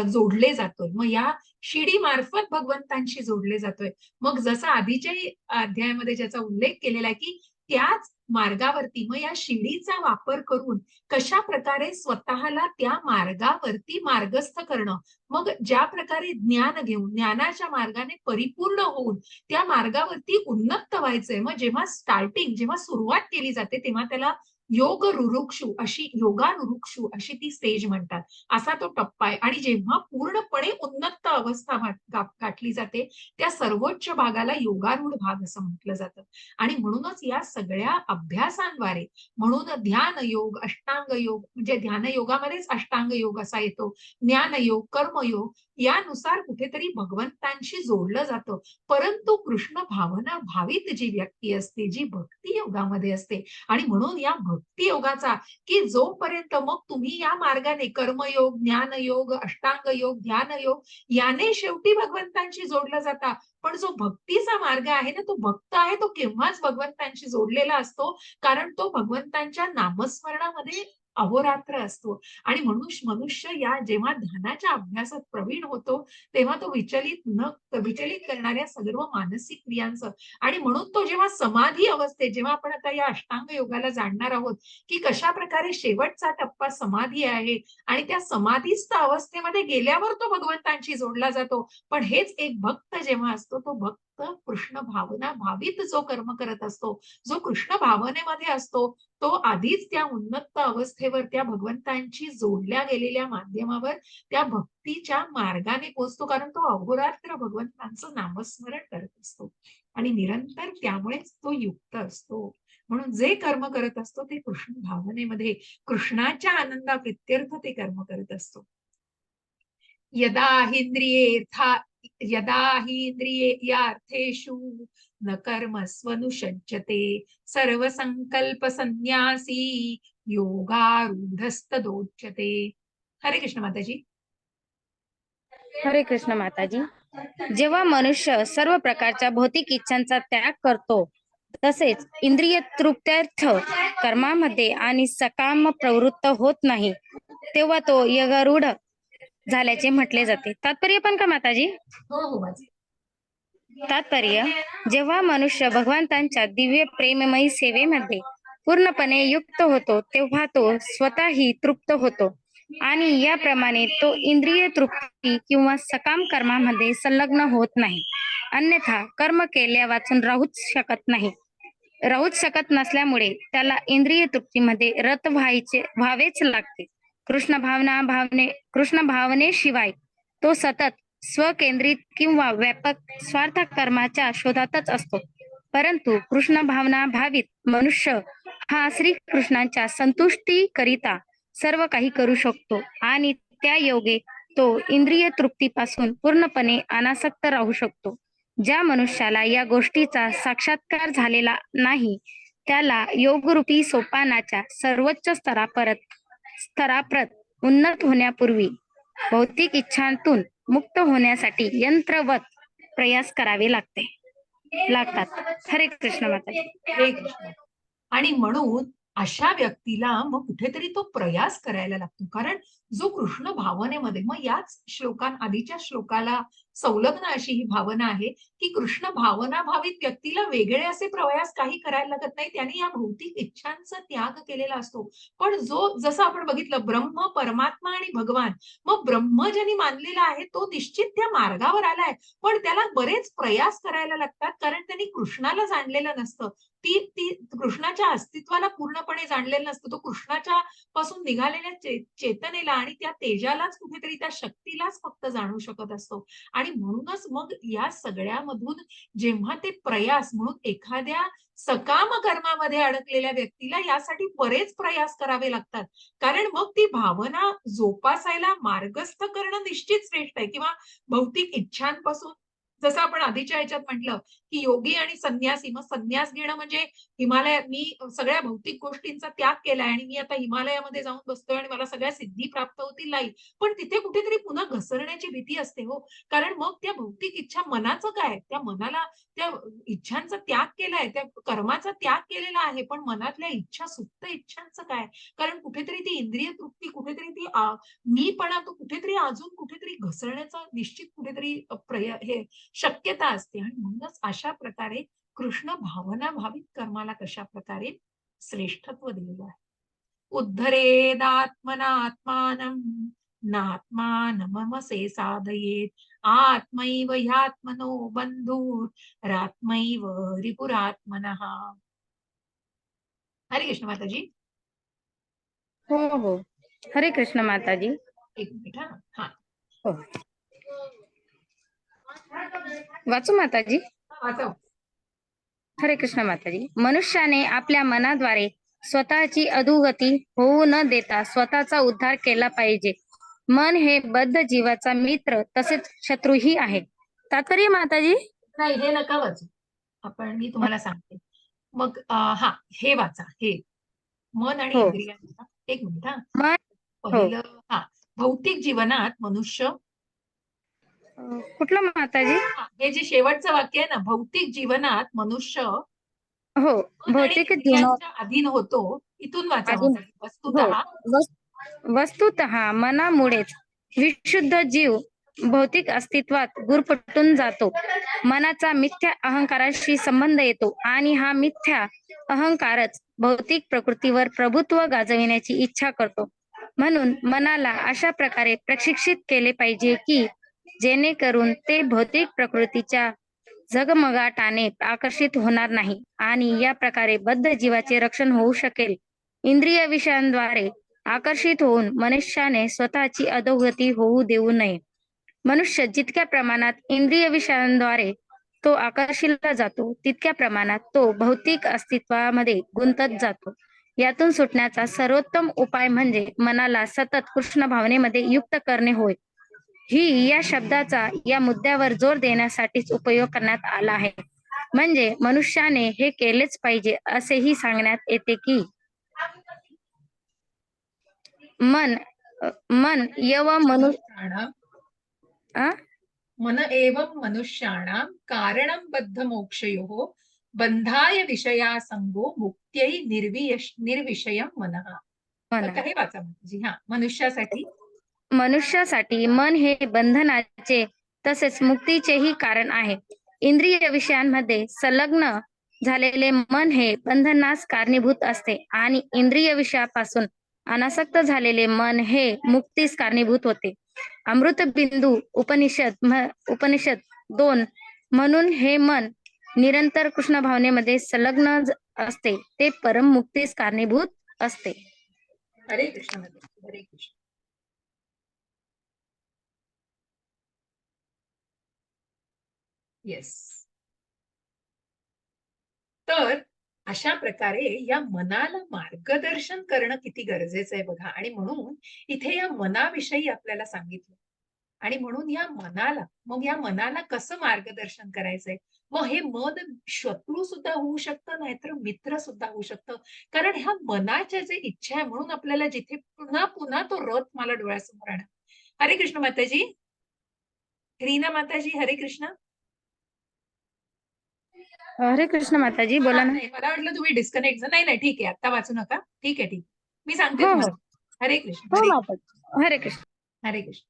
जोडले जातोय. मग या शिडी मार्फत भगवंतांशी जोडले जातोय. मग जसं आधीच्या अध्यायामध्ये ज्याचा उल्लेख केलेला आहे की त्याच मार्गावरती मग या शिडीचा वापर करून कशा प्रकारे स्वतःला त्या मार्गावरती मार्गस्थ करणं, मग ज्या प्रकारे ज्ञान घेऊन ज्ञानाच्या मार्गाने परिपूर्ण होऊन त्या मार्गावरती उन्नत व्हायचंय. मग जेव्हा सुरुवात केली जाते तेव्हा त्याला योग रुरुक्षु अशी, योगारुरुक्षु अशी ती स्टेज म्हणतात. असा तो टप्पा आहे. आणि जेव्हा पूर्णपणे उन्नत अवस्था गाठली जाते त्या सर्वोच्च भागाला योगारूढ भाग असं म्हटलं जातं. आणि म्हणूनच या सगळ्या अभ्यासांद्वारे, म्हणून ध्यान योग, अष्टांग योग, म्हणजे ध्यान योगामध्येच अष्टांग योग असा येतो, ज्ञान योग, कर्मयोग, यानुसार कुठेतरी भगवंतांशी जोडलं जातं. परंतु कृष्ण भावना भावित जी व्यक्ती असते, जी भक्ती योगामध्ये असते, आणि म्हणून या भक्ती योगाचा की जोपर्यंत मग तुम्ही या मार्गाने कर्मयोग, ज्ञानयोग, अष्टांग योग, ध्यान योग याने शेवटी भगवंतांशी जोडला जाता. पण जो भक्तीचा मार्ग आहे ना, तो भक्त आहे तो केव्हाच भगवंतांशी जोडलेला असतो, कारण तो भगवंतांच्या नामस्मरणामध्ये अहोरात्र असतो. आणि मनुष्य या जेव्हा ध्यानाच्या अभ्यासात प्रवीण होतो तेव्हा तो विचलित करणाऱ्या सर्व मानसिक क्रियांचं, आणि म्हणून तो जेव्हा समाधी अवस्थेत, जेव्हा आपण आता या अष्टांग योगाला जाणणार आहोत की कशा प्रकारे शेवटचा टप्पा समाधी आहे, आणि त्या समाधीस्थ अवस्थेमध्ये गेल्यावर तो भगवंतांशी जोडला जातो. पण हेच एक भक्त जेव्हा असतो, तो भक्त कृष्ण भावना भावित जो कर्म करत असतो, जो कृष्ण भावनेमध्ये असतो, तो आधीच त्या उन्नत अवस्थेवर त्या भगवंतांची जोडल्या गेलेल्या माध्यमावर त्या भक्तीच्या मार्गाने पोहोचतो, कारण तो अहोरात्र भगवंतांचं नामस्मरण करत असतो आणि निरंतर त्यामुळेच तो युक्त असतो. म्हणून जे कर्म करत असतो ते कृष्ण भावनेमध्ये, कृष्णाच्या आनंदा प्रित्यर्थ ते कर्म करत असतो. यदा हि इंद्रिये यार्थेषु न कर्मस्वनुषज्जते सर्व संकल्प संन्यासी योगारूढस्तदोच्यते. हरे कृष्ण माताजी. हरे कृष्ण माताजी. जेव्हा मनुष्य सर्व प्रकारच्या भौतिक इच्छांचा त्याग करतो, तसेच इंद्रिय तृप्त्यर्थ कर्मामध्ये आणि सकाम प्रवृत्त होत नाही, तेव्हा तो योगारूढ झाल्याचे म्हटले जाते. तात्पर्य पण का माताजी? हो हो माझे तात्पर्य, जेव्हा मनुष्य भगवंतांच्या दिव्य प्रेममयी सेवेमध्ये पूर्णपणे युक्त होतो तेव्हा तो स्वतःही तृप्त होतो, आणि याप्रमाणे तो इंद्रिय तृप्ती किंवा सकाम कर्मामध्ये संलग्न होत नाही. अन्यथा कर्म केल्या वाचून राहूच शकत नसल्यामुळे त्याला इंद्रिय तृप्तीमध्ये रत व्हावेच लागते. कृष्ण भावनेशिवाय तो सतत स्वकेंद्रित किंवा व्यापक स्वार्थ कर्माच्या शोधातच असतो. परंतु कृष्ण भावना भावित मनुष्य हा श्रीकृष्णांच्या संतुष्टीकरिता सर्व काही करू शकतो, आणि त्या योगे तो इंद्रिय तृप्तीपासून पूर्णपणे अनासक्त राहू शकतो. ज्या मनुष्याला या गोष्टीचा साक्षात्कार झालेला नाही, त्याला योगरूपी सोपानाच्या सर्वोच्च स्तराप्रत उन्नत होण्यापूर्वी भौतिक इच्छांतून मुक्त होण्यासाठी यंत्रवत प्रयास करावे लागतात. हरे कृष्ण माता. हरे कृष्ण. आणि म्हणून अशा व्यक्तीला मग कुठेतरी तो प्रयास करायला लागतो. कारण जो कृष्ण भावनेमध्ये, मग याच आधीच्या श्लोकाला संलग्न अशी ही भावना आहे, की कृष्ण भावना भावित व्यक्तीला वेगळे असे प्रयास काही करायला लागत नाही. त्याने या भौतिक इच्छांचा त्याग केलेला असतो. पण जसं आपण बघितलं ब्रह्म, परमात्मा आणि भगवान, मग ब्रह्म ज्यांनी मानलेला आहे तो निश्चित त्या मार्गावर आलाय. पण त्याला बरेच प्रयास करायला लागतात, कारण त्यांनी कृष्णाला जाणलेलं नसतं. ती ती कृष्णाच्या अस्तित्वाला पूर्णपणे जाणलेलं नसतं. तो कृष्णाच्या पासून निघालेल्या चेतनेला आणि त्या तेजालाच कुठेतरी त्या शक्तीलाच फक्त जाणू शकत असतो. आणि म्हणूनच मग या सगळ्यामधून जेव्हा ते प्रयास म्हणून एखाद्या सकाम कर्मामध्ये अडकलेल्या व्यक्तीला यासाठी बरेच प्रयास करावे लागतात. कारण मग ती भावना जोपासायला मार्गस्थ करणं निश्चित श्रेष्ठ आहे. किंवा भौतिक इच्छांपासून, जसं आपण आधीच्या ह्याच्यात म्हटलं, की योगी आणि संन्यासी, मग संन्यास घेणं म्हणजे हिमालयात मी सगळ्या भौतिक गोष्टींचा त्याग केलाय आणि मी आता हिमालयामध्ये जाऊन बसतोय आणि मला सगळ्या सिद्धी प्राप्त होतील, नाही. पण तिथे कुठेतरी पुन्हा घसरण्याची भीती असते हो. कारण मग त्या भौतिक इच्छा, मनाचं काय, त्या मनाला त्या इच्छांचा त्याग केलाय, त्या कर्माचा त्याग केलेला आहे, पण मनातल्या इच्छा, सुप्त इच्छांचं काय? कारण कुठेतरी ती इंद्रिय तृप्ती, कुठेतरी ती मीपणा तो कुठेतरी अजून कुठेतरी घसरण्याचा निश्चित कुठेतरी हे शक्यता असते. आणि म्हणूनच अशा प्रकारे कृष्ण भावना भावित कर्माला कशा प्रकारे श्रेष्ठत्व दिलेलं आहे. उद्धरेदात्मनात्मानं नात्मानममसे साधयेत आत्मैव ह्यात्मनो बंधुरात्मैव रिपुरात्मनः. हरे कृष्ण माताजी. हो हो. हरे कृष्ण माताजी. एक मिनिट. हा. हो. वाचू माताजी. वाचव. हरे कृष्ण माताजी. मनुष्याने आपल्या मनाद्वारे स्वतःची अधोगती होऊ न देता स्वतःचा उद्धार केला पाहिजे. मन हे बद्ध जीवाचा मित्र तसेच शत्रूही आहे. तात्पर्य माताजी. नाही, हे नका वाचू. मी तुम्हाला सांगते. मग हा, हे वाचा. हे मन आणि हो. इंद्रियांचा. एक मिनिट. हा. मन. हो. पहिलं. हा. भौतिक जीवनात मनुष्य. कुठलं माताजी? हे जे शेवटचं वाक्य आहे ना, भौतिक जीवनात मनुष्य हो. मन आणि भौतिक जीवनात इंद्रियांच्या अधीन होतो. इथून वाचा आधी. मग. हो. वस्तुतः वस्तुतः मनामुळेच विशुद्ध जीव भौतिक अस्तित्वात गुरफटून जातो. मनाचा मिथ्या अहंकाराशी संबंध येतो आणि हा मिथ्या अहंकारच भौतिक प्रकृतीवर प्रभुत्व गाजविण्याची इच्छा करतो. म्हणून मनाला अशा प्रकारे प्रशिक्षित केले पाहिजे की जेणेकरून ते भौतिक प्रकृतीच्या झगमगाटाने आकर्षित होणार नाही आणि या प्रकारे बद्ध जीवाचे रक्षण होऊ शकेल. इंद्रिय विषयांद्वारे आकर्षित होऊन मनुष्याने स्वतःची अधोगती होऊ देऊ नये. मनुष्य जितक्या प्रमाणात इंद्रिय विषयांद्वारे तो आकर्षिला जातो तितक्या प्रमाणात तो भौतिक अस्तित्वामध्ये गुंतत जातो. यातून सुटण्याचा सर्वोत्तम उपाय म्हणजे मनाला सतत कृष्ण भावनेमध्ये युक्त करणे होय. ही या शब्दाचा या मुद्द्यावर जोर देण्यासाठीच उपयोग करण्यात आला आहे. म्हणजे मनुष्याने हे केलेच पाहिजे असेही सांगण्यात येते की मन मन यव मनुष्य मन एवं मनुष्याणां कारणं बद्ध मोक्षयोः बंधाय विषया संगो मुक्त्यै निर्विषयं मनः. हे वाचा जी. हा. मनुष्यासाठी मन हे बंधनाचे तसेच मुक्तीचेही कारण आहे. इंद्रिय विषयांमध्ये संलग्न झालेले मन हे बंधनास कारणीभूत असते आणि इंद्रिय विषयापासून अनासक्त झालेले मन हे मुक्तीस कारणीभूत होते. अमृत बिंदू उपनिषद 2. म्हणून हे मन निरंतर कृष्ण भावनेमध्ये संलग्न असते ते परम मुक्तीस कारणीभूत असते. हरे कृष्ण. हरे कृष्ण. येस. तर अशा प्रकारे या मनाला मार्गदर्शन करणं किती गरजेचं आहे बघा. आणि म्हणून इथे या मनाविषयी आपल्याला सांगितलं. आणि म्हणून या मनाला कसं मार्गदर्शन करायचंय. मग हे मन शत्रू सुद्धा होऊ शकतं, नाहीतर मित्र सुद्धा होऊ शकतं. कारण ह्या मनाच्या जे इच्छा आहे, म्हणून आपल्याला जिथे पुन्हा पुन्हा तो रथ मला डोळ्यासमोर आणा. हरे कृष्ण माताजी. रीना माताजी. हरे कृष्ण. हरे कृष्ण माताजी, बोला ना. नाही, मला वाटलं तुम्ही डिस्कनेक्ट. नाही नाही, ठीक आहे, आता वाचू नका. ठीक आहे, ठीक. मी सांगते हो, हो. तुम्हाला. हरे कृष्ण, हो हरे माताजी. हरे कृष्ण. हरे कृष्ण.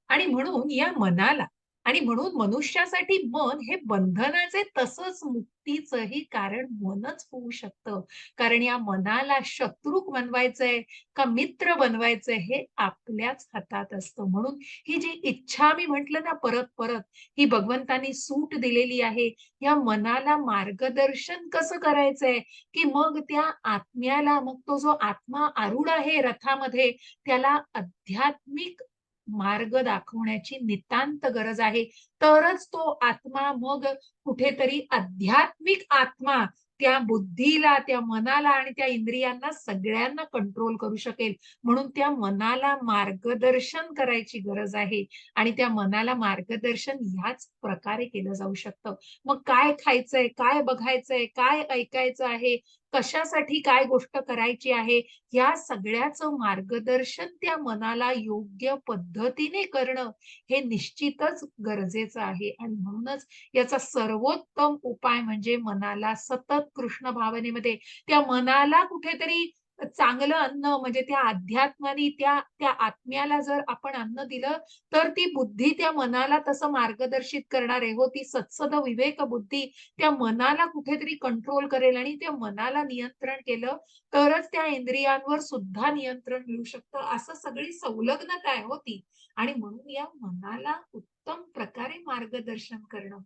आणि म्हणून या मनाला, आणि म्हणून मनुष्यासाठी मन हे बंधनाचे तसंच मुक्तीचंही कारण मनच होऊ शकतं. कारण या मनाला शत्रू बनवायचंय का मित्र बनवायचंय हे आपल्याच हातात असतं. म्हणून ही जी इच्छा मी म्हटलं ना परत परत, ही भगवंतांनी सूट दिलेली आहे. या मनाला मार्गदर्शन कसं करायचंय, की मग त्या आत्म्याला, मग तो जो आत्मा आरूढ आहे रथामध्ये, त्याला आध्यात्मिक मार्ग दाखवण्याची नितांत गरज आहे. तरच तो आत्मा मग कुठेतरी आध्यात्मिक आत्मा त्या बुद्धीला, त्या मनाला आणि त्या इंद्रियांना सगळ्यांना कंट्रोल करू शकेल. म्हणून त्या मनाला मार्गदर्शन करायची गरज आहे आणि त्या मनाला मार्गदर्शन ह्याच प्रकारे केलं जाऊ शकतं. मग काय खायचंय, काय बघायचंय, काय ऐकायचं आहे, कशासाठी काय गोष्ट करायची आहे, या सगळ्याचं मार्गदर्शन त्या मनाला योग्य पद्धतीने करणं हे निश्चितच गरजेचं आहे. आणि म्हणूनच याचा सर्वोत्तम उपाय म्हणजे मनाला सतत कृष्ण भावनेमध्ये, त्या मनाला कुठेतरी चांगलं अन्न म्हणजे त्या अध्यात्माने त्या त्या आत्म्याला जर आपण अन्न दिलं, तर ती बुद्धी त्या मनाला तसं मार्गदर्शित करणार आहे. हो, ती सत्सद विवेक बुद्धी त्या मनाला कुठेतरी कंट्रोल करेल आणि त्या मनाला नियंत्रण केलं तरच त्या इंद्रियांवर सुद्धा नियंत्रण मिळू शकतं. असं सगळी संलग्नता आहे हो ती. आणि म्हणून या मनाला उत्तम प्रकारे मार्गदर्शन करणं,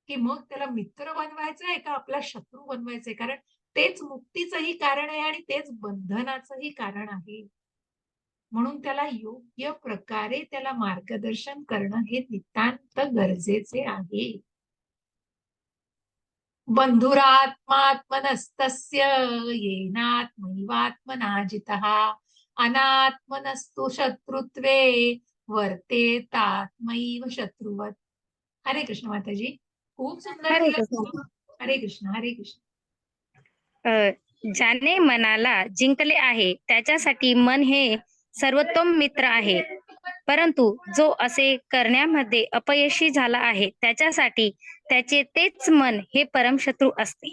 की मग त्याला मित्र बनवायचंय का आपला शत्रू बनवायचंय? कारण तेच मुक्तीचंही कारण आहे आणि तेच बंधनाचंही कारण आहे. म्हणून त्याला योग्य प्रकारे त्याला मार्गदर्शन करणं हे नितांत गरजेचे आहे. बंधुरात्मात्मनस्तस्य येनात्मैवात्मना जितः अनात्मनस्तु शत्रुत्वे वर्तेतात्मैव शत्रुवत्. हरे कृष्ण माताजी. खूप सुंदर हरे दिलं कृष्ण. तुम्ही. हरे कृष्ण, हरे कृष्ण. ज्याने मनाला जिंकले आहे त्याच्यासाठी मन हे सर्वोत्तम मित्र आहे. परंतु जो असे करण्यामध्ये अपयशी झाला आहे त्याच्यासाठी त्याचे तेच मन हे परमशत्रू असते.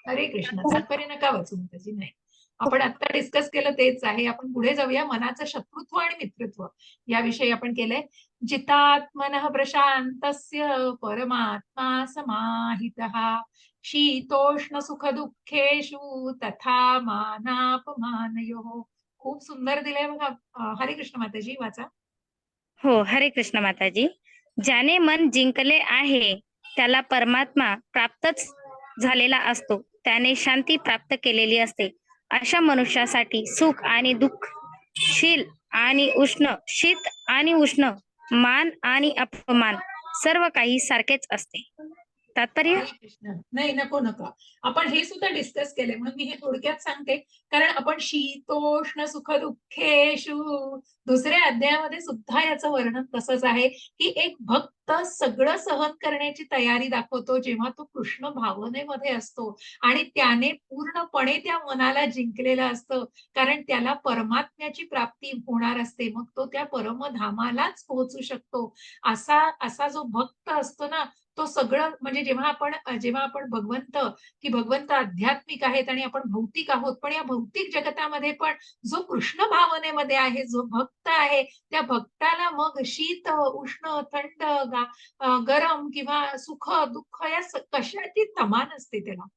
हरे कृष्ण. तात्पर्य नका वाचू माताजी. नाही, आपण आता डिस्कस केलं तेच आहे. आपण पुढे जाऊया. मनाचं शत्रुत्व आणि मित्रत्व याविषयी आपण केलंय. जितात्मनः प्रशान्तस्य परमात्मा समाहितः शीतोष्ण सुख दुःखेषु तथा मानापमानयोः. खूप सुंदर दिलंय बघा. हरे कृष्ण माताजी, वाचा. हो, हरे कृष्ण माताजी. ज्याने मन जिंकले आहे त्याला परमात्मा प्राप्तच झालेला असतो. त्याने शांती प्राप्त केलेली असते. अशा मनुष्यासाठी सुख आणि दुःख, शील आणि उष्ण, शीत आणि उष्ण, मान आणि अपमान सर्व काही सारखेच असते. तात्पर्य. हरे कृष्ण. नाही, नको नका. आपण हे सुद्धा डिस्कस केलंय म्हणून मी हे थोडक्यात सांगते. कारण आपण शीतोष्ण सुख दुःखेषु दुसऱ्या अध्यायामध्ये सुद्धा याचं वर्णन तसंच आहे, की एक भक्त सगळं सहन करण्याची तयारी दाखवतो जेव्हा तो कृष्ण भावनेमध्ये असतो आणि त्याने पूर्णपणे त्या मनाला जिंकलेलं असतं. कारण त्याला परमात्म्याची प्राप्ती होणार असते. मग तो त्या परमधामालाच पोहोचू शकतो. असा असा जो भक्त असतो ना, तो सगळं म्हणजे जेव्हा आपण की भगवंत आध्यात्मिक आहेत आणि आपण भौतिक आहोत, पण या भौतिक जगतामध्ये पण जो कृष्ण भावनेमध्ये आहे, जो भक्त आहे, त्या भक्ताला मग शीत, उष्ण, थंड, गरम किंवा सुख, दुःख या कशाची तमा नसते त्याला.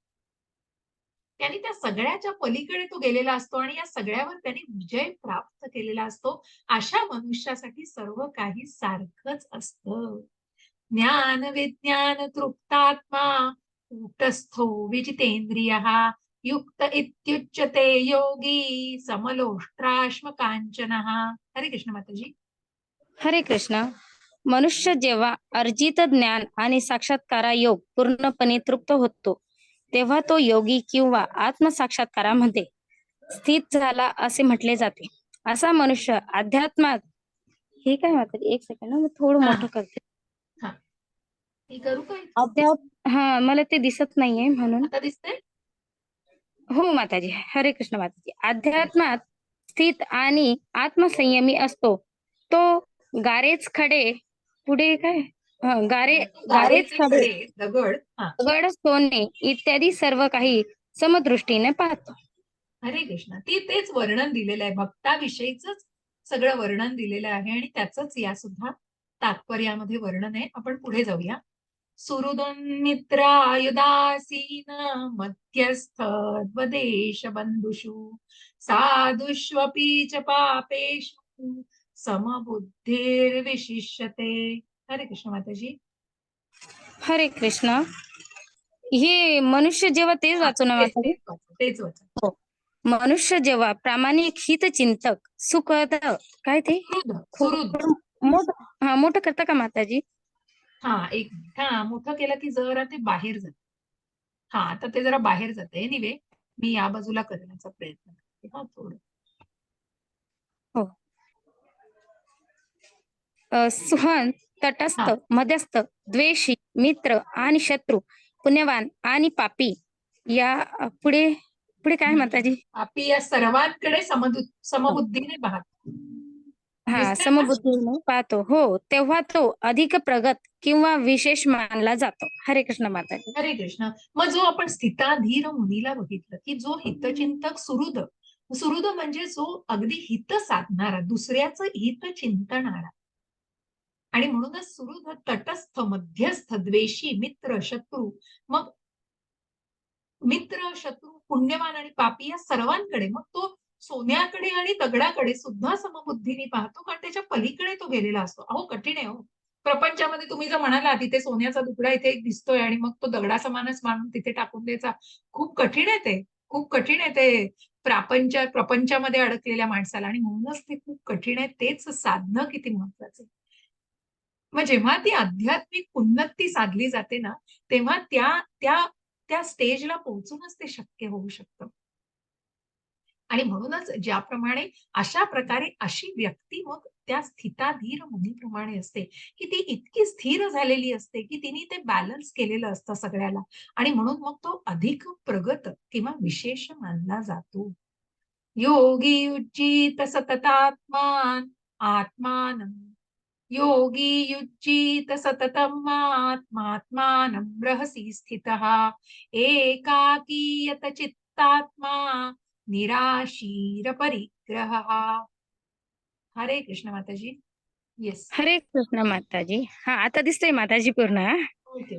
त्यांनी त्या सगळ्याच्या पलीकडे तो गेलेला असतो आणि या सगळ्यावर त्यांनी विजय प्राप्त केलेला असतो. अशा मनुष्यासाठी सर्व काही सारखंच असतं. ज्ञान विज्ञान तृप्तात्मा कूटस्थो विजितेंद्रियः युक्त इत्युच्यते योगी समलोष्ट्राश्म कांचनः. हरे कृष्ण माताजी. हरे कृष्ण. मनुष्य जेव्हा अर्जित ज्ञान आणि साक्षात्कारा योग पूर्णपणे तृप्त होतो तेव्हा तो योगी किंवा आत्मसाक्षात्कारामध्ये स्थित झाला असे म्हटले जाते. असा मनुष्य अध्यात्मात. हे काय म्हणतात, एक सेकंड मी थोडं हा मोठं करते. हा, मी करू काय? हा, मला ते दिसत नाहीये म्हणून. आता दिसतंय? हो माताजी. हरे कृष्ण माताजी. अध्यात्मात स्थित आणि आत्मसंयमी असतो तो गारेच खडे पुढे काय गारेच गारेचे खडे, खडे, दगड. हा. दगड, सोने इत्यादी सर्व काही समदृष्टीने पाहतो. हरे कृष्ण. तेच वर्णन दिलेलं आहे, भक्ताविषयीच सगळं वर्णन दिलेलं आहे आणि त्याच या सुद्धा तात्पर्यामध्ये वर्णन आहे. आपण पुढे जाऊया. सुहृदन्मित्रायुदासीन मध्यस्थद्वदेश बंधुषु साधुष्वपि च पापेषु समबुद्धिर्विशिष्यते. हरे कृष्ण माताजी. हरे कृष्ण. हे मनुष्य जेव्हा तेच वाचू ना माताजी. तेच वाचा. हो. मनुष्य जेव्हा प्रामाणिक हितचिंतक सुखद काय ते सुहृद. मोठं करता का माताजी? हा, एक मिनिट. हा, मोठं केलं की जरा ते बाहेर जाते. हा, आता ते जरा बाहेर जाते. एनिवे, मी या बाजूला करण्याचा प्रयत्न करते. हा, थोडं. हो. सुहन, तटस्थ, हा. मध्यस्थ, द्वेषी, मित्र आणि शत्रू, पुण्यवान आणि पापी या पुढे पुढे काय माताजी? पापी या सर्वांकडे समबुद्धीने पाहतो. हा, दिसतंय ना? समबुद्धीने पाहतो. हो, तेव्हा तो अधिक प्रगत किंवा विशेष मानला जातो. हरे कृष्ण माताजी. हरे कृष्ण. मग जो आपण स्थिताधीर मुनीला बघितलं की जो हितचिंतक सुहृद म्हणजे जो अगदी हित साधणारा, दुसऱ्याचं हित चिंतणारा, आणि म्हणूनच सुहृद, तटस्थ, मध्यस्थ, द्वेषी, मित्र, शत्रू. मग मित्र, शत्रू, पुण्यवान आणि पापी या सर्वांकडे, मग तो सोन्याकडे आणि दगडाकडे सुद्धा समबुद्धीने पाहतो, कारण त्याच्या पलीकडे तो गेलेला असतो. अहो, कठीण आहे हो. प्रपंचामध्ये तुम्ही जर म्हणाला तिथे सोन्याचा तुकडा इथे एक दिसतोय आणि मग तो दगडासमानच मानून तिथे टाकून द्यायचा, खूप कठीण आहे ते. खूप कठीण आहे ते प्रपंचामध्ये अडकलेल्या माणसाला, आणि म्हणूनच ते खूप कठीण आहे. तेच साधणं किती महत्वाचं आहे. मग जेव्हा ती आध्यात्मिक उन्नती साधली जाते ना, तेव्हा त्या त्या त्या स्टेजला पोहोचूनच ते शक्य होऊ शकतं. आणि म्हणूनच ज्याप्रमाणे अशा प्रकारे अशी व्यक्ती मग त्या स्थिताधीर मुनीप्रमाणे असते, की ती इतकी स्थिर झालेली असते की तिने ते बॅलन्स केलेलं असतं सगळ्याला, आणि म्हणून मग तो अधिक प्रगत किंवा विशेष मानला जातो. योगी युज्जीत सततात्मान आत्मानं, योगी युज्जीत सततम् आत्मात्मानं रहसि स्थितः एकाकीयत चित्तात्मा निराशीर परिग्रहः. हरे कृष्ण माताजी. येस. हरे कृष्ण माताजी. हा, आता दिसतोय माताजी पूर्ण. ओके.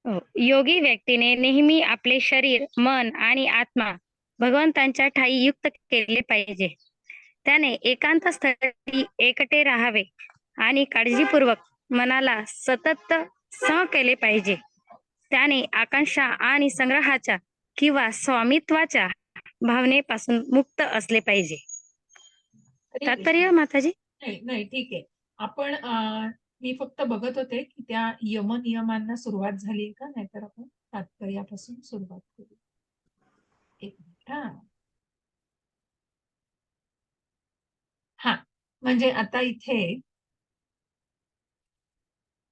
हो. योगी व्यक्तीने नेहमी आपले शरीर, मन आणि आत्मा भगवंतांच्या ठायी युक्त केले पाहिजे. त्याने एकांत स्थळी एकटे राहावे आणि काळजीपूर्वक मनाला सतत सम केले पाहिजे. त्याने आकांक्षा आणि संग्रहाच्या किंवा स्वामित्वाच्या भावनेपासून मुक्त असले पाहिजे. हरे कृष्ण. तात्पर्य माताजी? नाही नाही, ठीक आहे. आपण मी फक्त बघत होते की त्या यमनियमांना सुरुवात झाली का, नाहीतर आपण तात्पर्यापासून सुरुवात करू. एक मिनिट. हा, म्हणजे आता इथे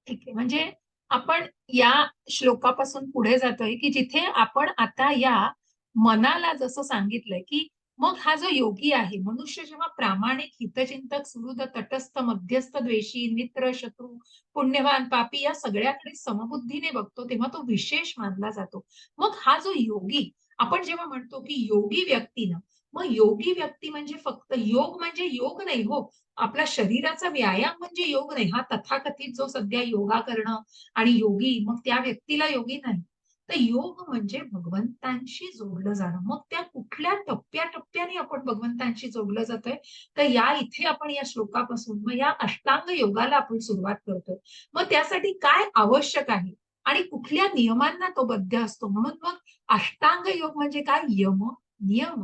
ठीक आहे, म्हणजे आपण या श्लोकापासून पुढे जातोय की जिथे आपण आता या मनाला जसं सांगितलंय की मग हा जो योगी आहे, मनुष्य जेव्हा प्रामाणिक, हितचिंतक, सुहृद, तटस्थ, मध्यस्थ, द्वेषी, मित्र, शत्रू, पुण्यवान, पापी या सगळ्याकडे समबुद्धीने बघतो, तेव्हा तो विशेष मानला जातो. मग हा जो योगी, आपण जेव्हा म्हणतो की योगी व्यक्तीनं, मग योगी व्यक्ती म्हणजे फक्त योग म्हणजे योग नाही हो, आपला शरीराचा व्यायाम म्हणजे योग नाही. हा तथाकथित जो सध्या योगा करणं आणि योगी, मग त्या व्यक्तीला योगी नाही. तर योग म्हणजे भगवंतांशी जोडलं जाणं. मग त्या कुठल्या टप्प्याटप्प्याने आपण भगवंतांशी जोडलं जातोय, तर या इथे आपण या श्लोकापासून मग या अष्टांग योगाला आपण सुरुवात करतोय. मग त्यासाठी काय आवश्यक आहे आणि कुठल्या नियमांना तो बद्ध असतो. म्हणून मग अष्टांग योग म्हणजे काय? यम, नियम,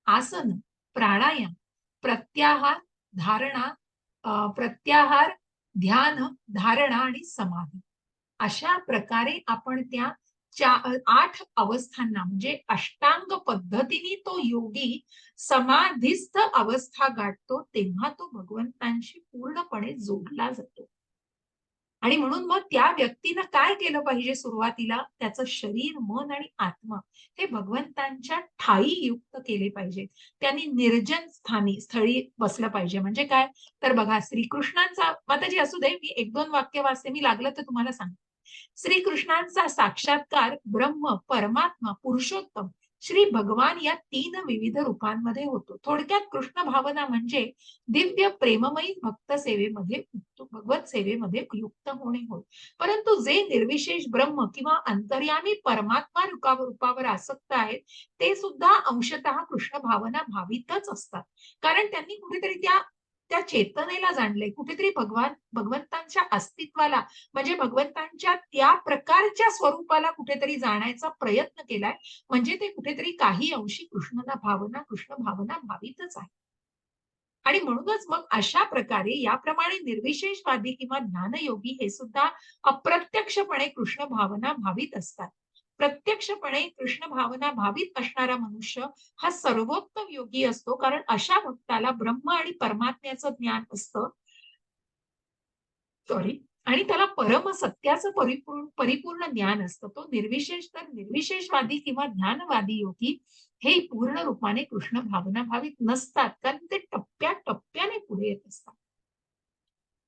आसन, प्राणायाम, प्रत्याहार, धारणा, प्रत्याहार, ध्यान, धारणा आणि समाधी. अशा प्रकारे आपण त्या 8 अवस्थांना म्हणजे अष्टांग पद्धतीने तो योगी समाधीस्थ अवस्था गाठतो, तेव्हा तो भगवंतांशी पूर्णपणे जोडला जातो. आणि म्हणून मग त्या व्यक्तीनं काय केलं पाहिजे सुरुवातीला? त्याचं शरीर, मन आणि आत्मा हे भगवंतांच्या ठायी युक्त केले पाहिजे. त्यांनी निर्जन स्थळी बसलं पाहिजे. म्हणजे काय? तर बघा श्रीकृष्णांचा माताजी असू दे, मी 1-2 वाक्य वाचते, मी लागलं तर तुम्हाला सांगते. श्रीकृष्णांचा साक्षात्कार ब्रह्म, परमात्मा, पुरुषोत्तम, श्री भगवान या 3 विविध रूपांमध्ये होतो. थोडक्यात कृष्ण भावना म्हणजे दिव्य प्रेममयी भक्त सेवेमध्ये भगवत सेवेमध्ये युक्त होणे होय. परंतु जे निर्विशेष ब्रह्म किंवा अंतर्यामी परमात्मा रूपावर आसक्त आहेत, ते सुद्धा अंशतः कृष्ण भावना भावितच असतात. कारण त्यांनी कुठेतरी त्या त्या चेतनेला जाणले, कुठेतरी भगवंतांच्या अस्तित्वाला म्हणजे भगवंतांच्या त्या प्रकारच्या स्वरूपाला कुठेतरी जाण्याचा प्रयत्न केलाय. म्हणजे ते कुठेतरी काही अंशी कृष्ण भावना भावितच आहे. आणि म्हणूनच मग अशा प्रकारे याप्रमाणे निर्विशेषवादी किंवा ज्ञानयोगी हे सुद्धा अप्रत्यक्षपणे कृष्ण भावना भावित असतात. प्रत्यक्षपणे कृष्ण भावना भावित असणारा मनुष्य हा सर्वोत्तम योगी असतो. कारण अशा भक्ताला ब्रह्म आणि परमात्म्याचं ज्ञान असतं. सॉरी. आणि त्याला परम सत्याचं परिपूर्ण ज्ञान असतं. तो निर्विशेष तर निर्विशेषवादी किंवा ज्ञानवादी योगी हे पूर्ण रूपाने कृष्ण भावना भावित नसतात. कारण ते टप्प्याटप्प्याने पुढे येत असतात.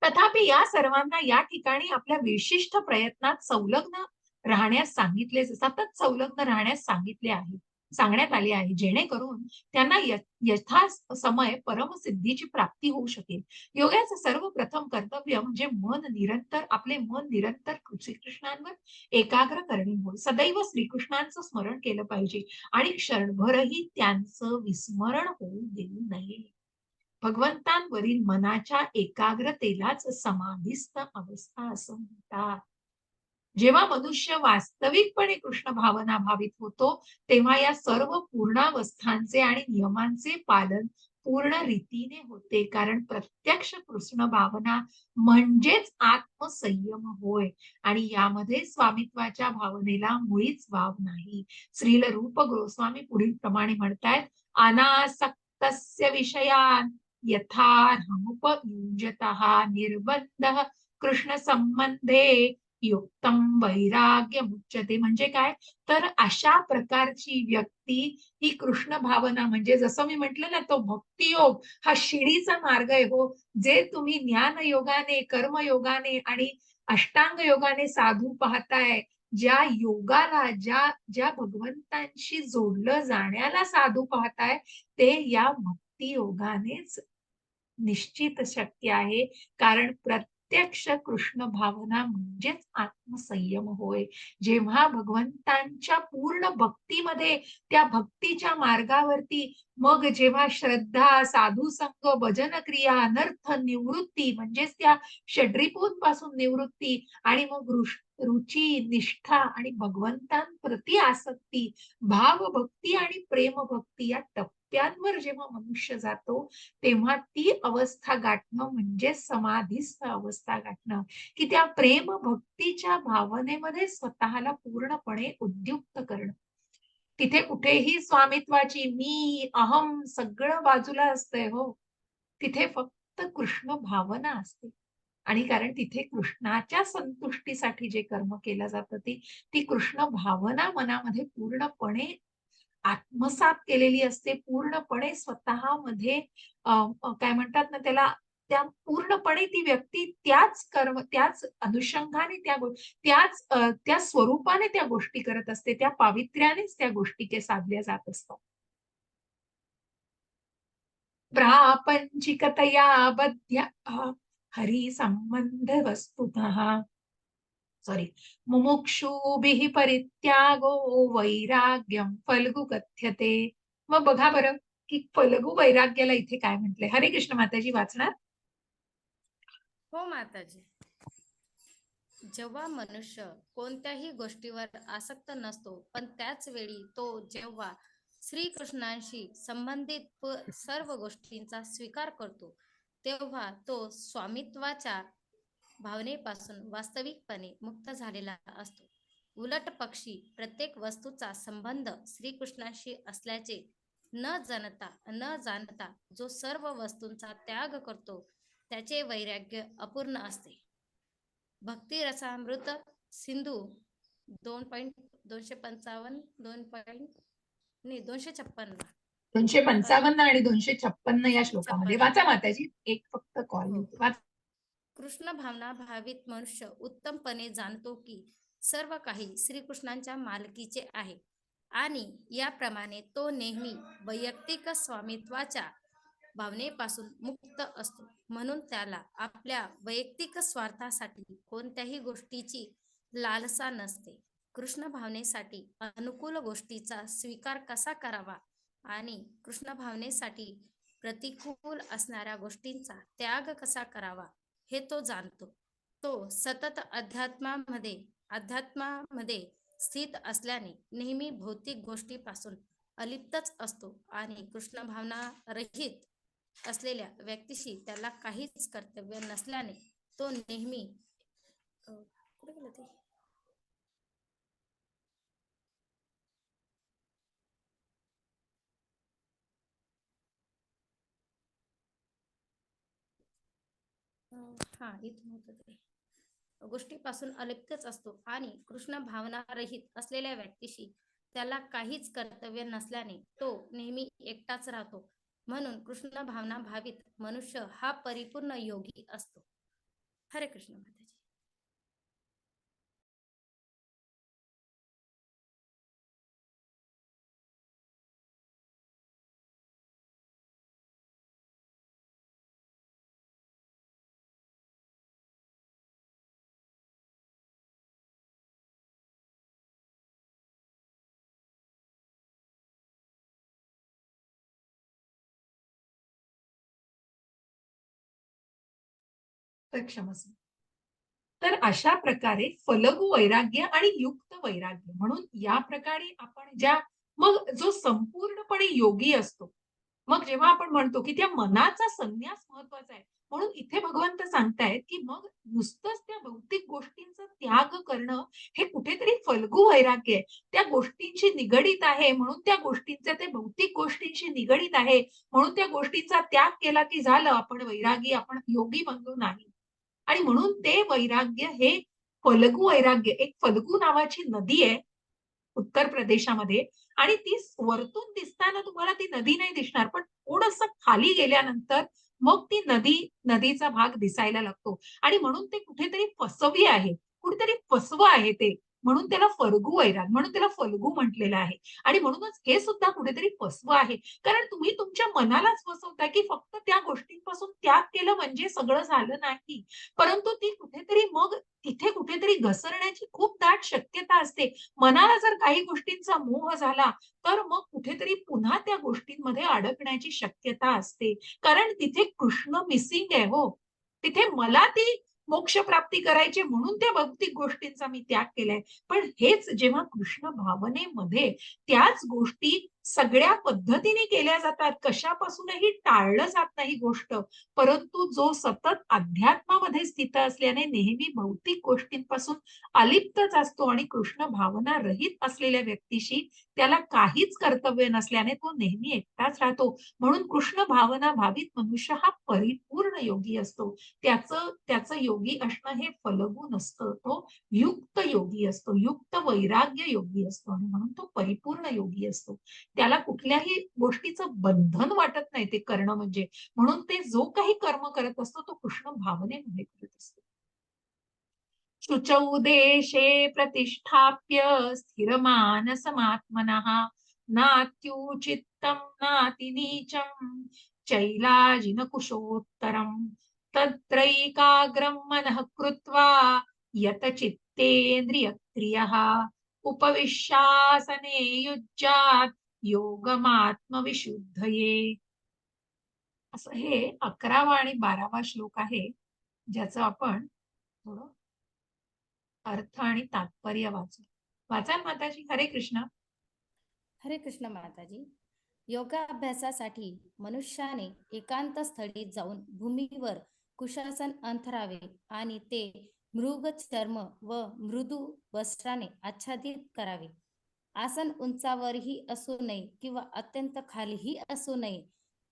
तथापि या सर्वांना या ठिकाणी आपल्या विशिष्ट प्रयत्नात संलग्न राहण्यास सतत संलग्न राहण्यास सांगण्यात आले आहे. जेणेकरून त्यांना यथा समय परमसिद्धीची प्राप्ती होऊ शकेल. योगाचं सर्वप्रथम कर्तव्य म्हणजे आपले मन निरंतर श्रीकृष्णांवर एकाग्र करणे होय. सदैव श्रीकृष्णांचं स्मरण केलं पाहिजे आणि क्षणभरही त्यांचं विस्मरण होऊ देऊ नये. भगवंतांवरील मनाच्या एकाग्रतेलाच समाधिस्थ अवस्था असं म्हणतात. जेव्हा मनुष्य वास्तविकपणे कृष्ण भावना भावित होतो, तेव्हा या सर्व पूर्णावस्थांचे आणि नियमांचे पालन पूर्ण रीतीने होते. कारण प्रत्यक्ष कृष्ण भावना म्हणजेच आत्मसंयम होय. आणि यामध्ये स्वामित्वाच्या भावनेला मुळीच वाव नाही. श्रील रूप गोस्वामी पुढील प्रमाणे म्हणतायत, अनासक्तस्य विषयान् यथार्हमुपयुज्यतः निर्बन्धः कृष्ण संबंधे युक्तम वैराग्य मुच्यते. म्हणजे काय? तर अशा प्रकारची व्यक्ती ही कृष्ण भावना म्हणजे जसं मी म्हटलं ना, तो भक्तियोग हा शिडीचा मार्ग आहे हो. जे तुम्ही ज्ञान योगाने, कर्मयोगाने आणि अष्टांग योगाने साधू पाहताय, ज्या योगाला ज्या ज्या भगवंतांशी जोडलं जाण्याला साधू पाहताय, ते या भक्ती योगानेच निश्चित शक्य आहे. कारण प्रत्यक्ष कृष्ण भावना म्हणजेच आत्मसंयम होय. जेव्हा भगवंतांच्या पूर्ण भक्तीमध्ये त्या भक्तीच्या मार्गावरती मग जेव्हा श्रद्धा, साधुसंग, भजन क्रिया, अनर्थ निवृत्ती म्हणजेच त्या षड्रिपूंपासून निवृत्ती आणि मग रुची, निष्ठा आणि भगवंतांप्रती आसक्ती, भावभक्ती आणि प्रेमभक्ती या टप्प्यांवर जेव्हा मनुष्य जातो, तेव्हा ती अवस्था गाठणं म्हणजे समाधीस्थ अवस्था गाठणं, की त्या प्रेम भक्तीच्या भावनेमध्ये स्वतःला पूर्णपणे उद्युक्त करणं. तिथे कुठेही स्वामित्वाची मी, अहम सगळं बाजूला असतंय हो. तिथे फक्त कृष्ण भावना असते. आणि कारण तिथे कृष्णाच्या संतुष्टीसाठी जे कर्म केलं जातं ती कृष्ण भावना मनामध्ये पूर्णपणे आत्मसात केलेली असते. पूर्णपणे स्वतःमध्ये काय म्हणतात ना त्याला, त्या पूर्णपणे ती व्यक्ती त्याच अनुषंगाने त्या स्वरूपाने त्या गोष्टी करत असते. त्या पावित्र्यानेच त्या गोष्टी साधल्या जात असतात. प्रापंचिकतया बध्य हरी संबंध वस्तुतः सॉरी मुमुक्षुभिः परित्यागो वैराग्यम फल्गु कथ्यते. मग बघा बरं की फल्गु वैराग्याला इथे काय म्हटलंय. हरे कृष्ण माताजी वाचणार. हो माताजी. जेव्हा मनुष्य कोणत्याही गोष्टीवर आसक्त नसतो, पण त्याच वेळी तो जेव्हा श्रीकृष्णांशी संबंधित सर्व गोष्टींचा स्वीकार करतो, तेव्हा तो स्वामित्वाच्या भावनेपासून वास्तविकपणे मुक्त झालेला असतो. उलट पक्षी प्रत्येक वस्तूचा संबंध श्रीकृष्णाशी असल्याचे न जाणता जो सर्व वस्तूंचा त्याग करतो, त्याचे वैराग्य अपूर्ण असते. भक्ती रसामृत सिंधू 2.255 256. 255 आणि 256 या श्लोकामध्ये 256. वाचा माताजी. एक फक्त कॉल हो. वाचा. कृष्ण भावना भावित मनुष्य उत्तमपणे जाणतो की सर्व काही श्रीकृष्णांच्या मालकीचे आहे आणि याप्रमाणे तो नेहमी वैयक्तिक स्वामित्वाच्या भावनेपासून मुक्त असतो. म्हणून त्याला आपल्या वैयक्तिक स्वार्थासाठी कोणत्याही गोष्टीची लालसा नसते. कृष्ण भावनेसाठी अनुकूल गोष्टीचा स्वीकार कसा करावा आणि कृष्ण भावनेसाठी प्रतिकूल असणाऱ्या गोष्टींचा त्याग कसा करावा हे तो जाणतो. तो सतत अध्यात्मामध्ये स्थित असल्याने नेहमी भौतिक गोष्टीपासून अलिप्तच असतो आणि कृष्ण भावना रहित असलेल्या व्यक्तीशी त्याला काहीच कर्तव्य नसल्याने तो नेहमी कुठे गेलं ते? हा इथून होतं ते. गोष्टीपासून अलिप्तच असतो आणि कृष्ण भावना रहित असलेल्या व्यक्तीशी त्याला काहीच कर्तव्य नसल्याने तो नेहमी एकटाच राहतो. म्हणून कृष्ण भावना भावित मनुष्य हा परिपूर्ण योगी असतो. हरे कृष्ण माताजी. तर क्षमस्व. तर अशा प्रकारे फलगू वैराग्य आणि युक्त वैराग्य म्हणून या प्रकारे आपण ज्या मग जो संपूर्णपणे योगी असतो, मग जेव्हा आपण म्हणतो की त्या मनाचा संन्यास महत्वाचा आहे, म्हणून इथे भगवंत सांगतायत की मग नुसतंच त्या भौतिक गोष्टींचा त्याग करणं हे कुठेतरी फलगू वैराग्य आहे. त्या गोष्टींशी निगडीत आहे म्हणून त्या गोष्टींचा ते भौतिक गोष्टींशी निगडीत आहे म्हणून त्या गोष्टींचा त्याग केला की झालं आपण वैरागी, आपण योगी बनलो नाही. आणि म्हणून ते वैराग्य हे फल्गू वैराग्य, एक फल्गू नावाची नदी आहे उत्तर प्रदेशामध्ये आणि ती वरतून दिसताना तुम्हाला ती नदी नाही दिसणार, पण थोडस खाली गेल्यानंतर मग ती नदीचा भाग दिसायला लागतो आणि म्हणून ते कुठेतरी फसवी आहे, कुठेतरी फसवं आहे ते. म्हणून त्याला फल्गू वैराग, म्हणून त्याला फल्गू म्हटलेलं आहे. आणि म्हणूनच हे सुद्धा कुठेतरी फसवं आहे. कारण तुम्ही तुमच्या मनालाच फसवता की फक्त त्या गोष्टींपासून त्याग केलं म्हणजे सगळं झालं नाही. परंतु ती कुठेतरी मग तिथे कुठेतरी घसरण्याची खूप दाट शक्यता असते. मनाला जर काही गोष्टींचा मोह झाला, तर मग कुठेतरी पुन्हा त्या गोष्टींमध्ये अडकण्याची शक्यता असते. कारण तिथे कृष्ण मिसिंग आहे हो. तिथे मला ती मोक्ष प्राप्ती करायची म्हणून त्या भौतिक गोष्टींचा मी त्याग केलाय. पण हेच जेव्हा कृष्ण भावनेमध्ये त्याच गोष्टी सगळ्या पद्धतीने केल्या जातात, कशापासूनही टाळलं जात नाही गोष्ट, परंतु जो सतत अध्यात्मामध्ये स्थित असल्याने नेहमी भौतिक गोष्टींपासून अलिप्तच असतो आणि कृष्ण भावना रहित असलेल्या व्यक्तीशी त्याला काहीच कर्तव्य नसल्याने तो नेहमी एकटाच राहतो. म्हणून कृष्ण भावना भावित मनुष्य हा परिपूर्ण योगी असतो. त्याचं योगी असणं हे फलगू नसतं, तो युक्त योगी असतो, युक्त वैराग्य योगी असतो आणि म्हणून तो परिपूर्ण योगी असतो. त्याला कुठल्याही गोष्टीचं बंधन वाटत नाही ते करणं म्हणजे. म्हणून ते जो काही कर्म करत असतो तो कृष्ण भावनेमध्ये करत असतो. शुचौ देशे प्रतिष्ठाप्य स्थिरमानसमात्मनः नात्युचित्तं नातिनीचं चैलाजिनकुशोत्तरम् तत्रैकाग्रं मनः कृत्वा यतचित्तेन्द्रियक्रियः उपविश्यासने युज्यात् योगमात्मविशुद्धये. असं हे 11वा आणि 12वा श्लोक आहे, ज्याचं आपण थोडं अर्थ आणि तात्पर्य वाचू. वाचाल माताजी. हरे कृष्ण. हरे कृष्ण माताजी. योगाभ्यासासाठी मनुष्याने एकांत स्थळी जाऊन भूमीवर कुशासन अंथरावे आणि ते मृग चर्म व मृदू वस्त्राने आच्छादित करावे. आसन उंचावरही असू नये किंवा अत्यंत खालीही असू नये.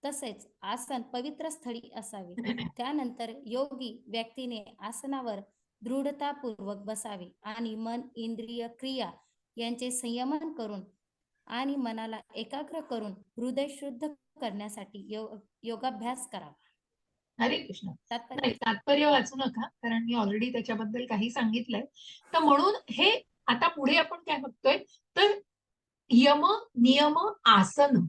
तसेच आसन पवित्र स्थळी असावे. त्यानंतर योगी व्यक्तीने आसनावर दृढतापूर्वक बसावे आणि मन इंद्रिय क्रिया यांचे संयमन करून आणि मनाला एकाग्र करून हृदय शुद्ध करण्यासाठी योगाभ्यास करावा. हरे कृष्ण. तात्पर्य. नाही, तात्पर्य वाचू नका, कारण मी ऑलरेडी त्याच्याबद्दल काही सांगितलंय. तर म्हणून हे आता पुढे आपण काय बघतोय, तर यम नियम आसन,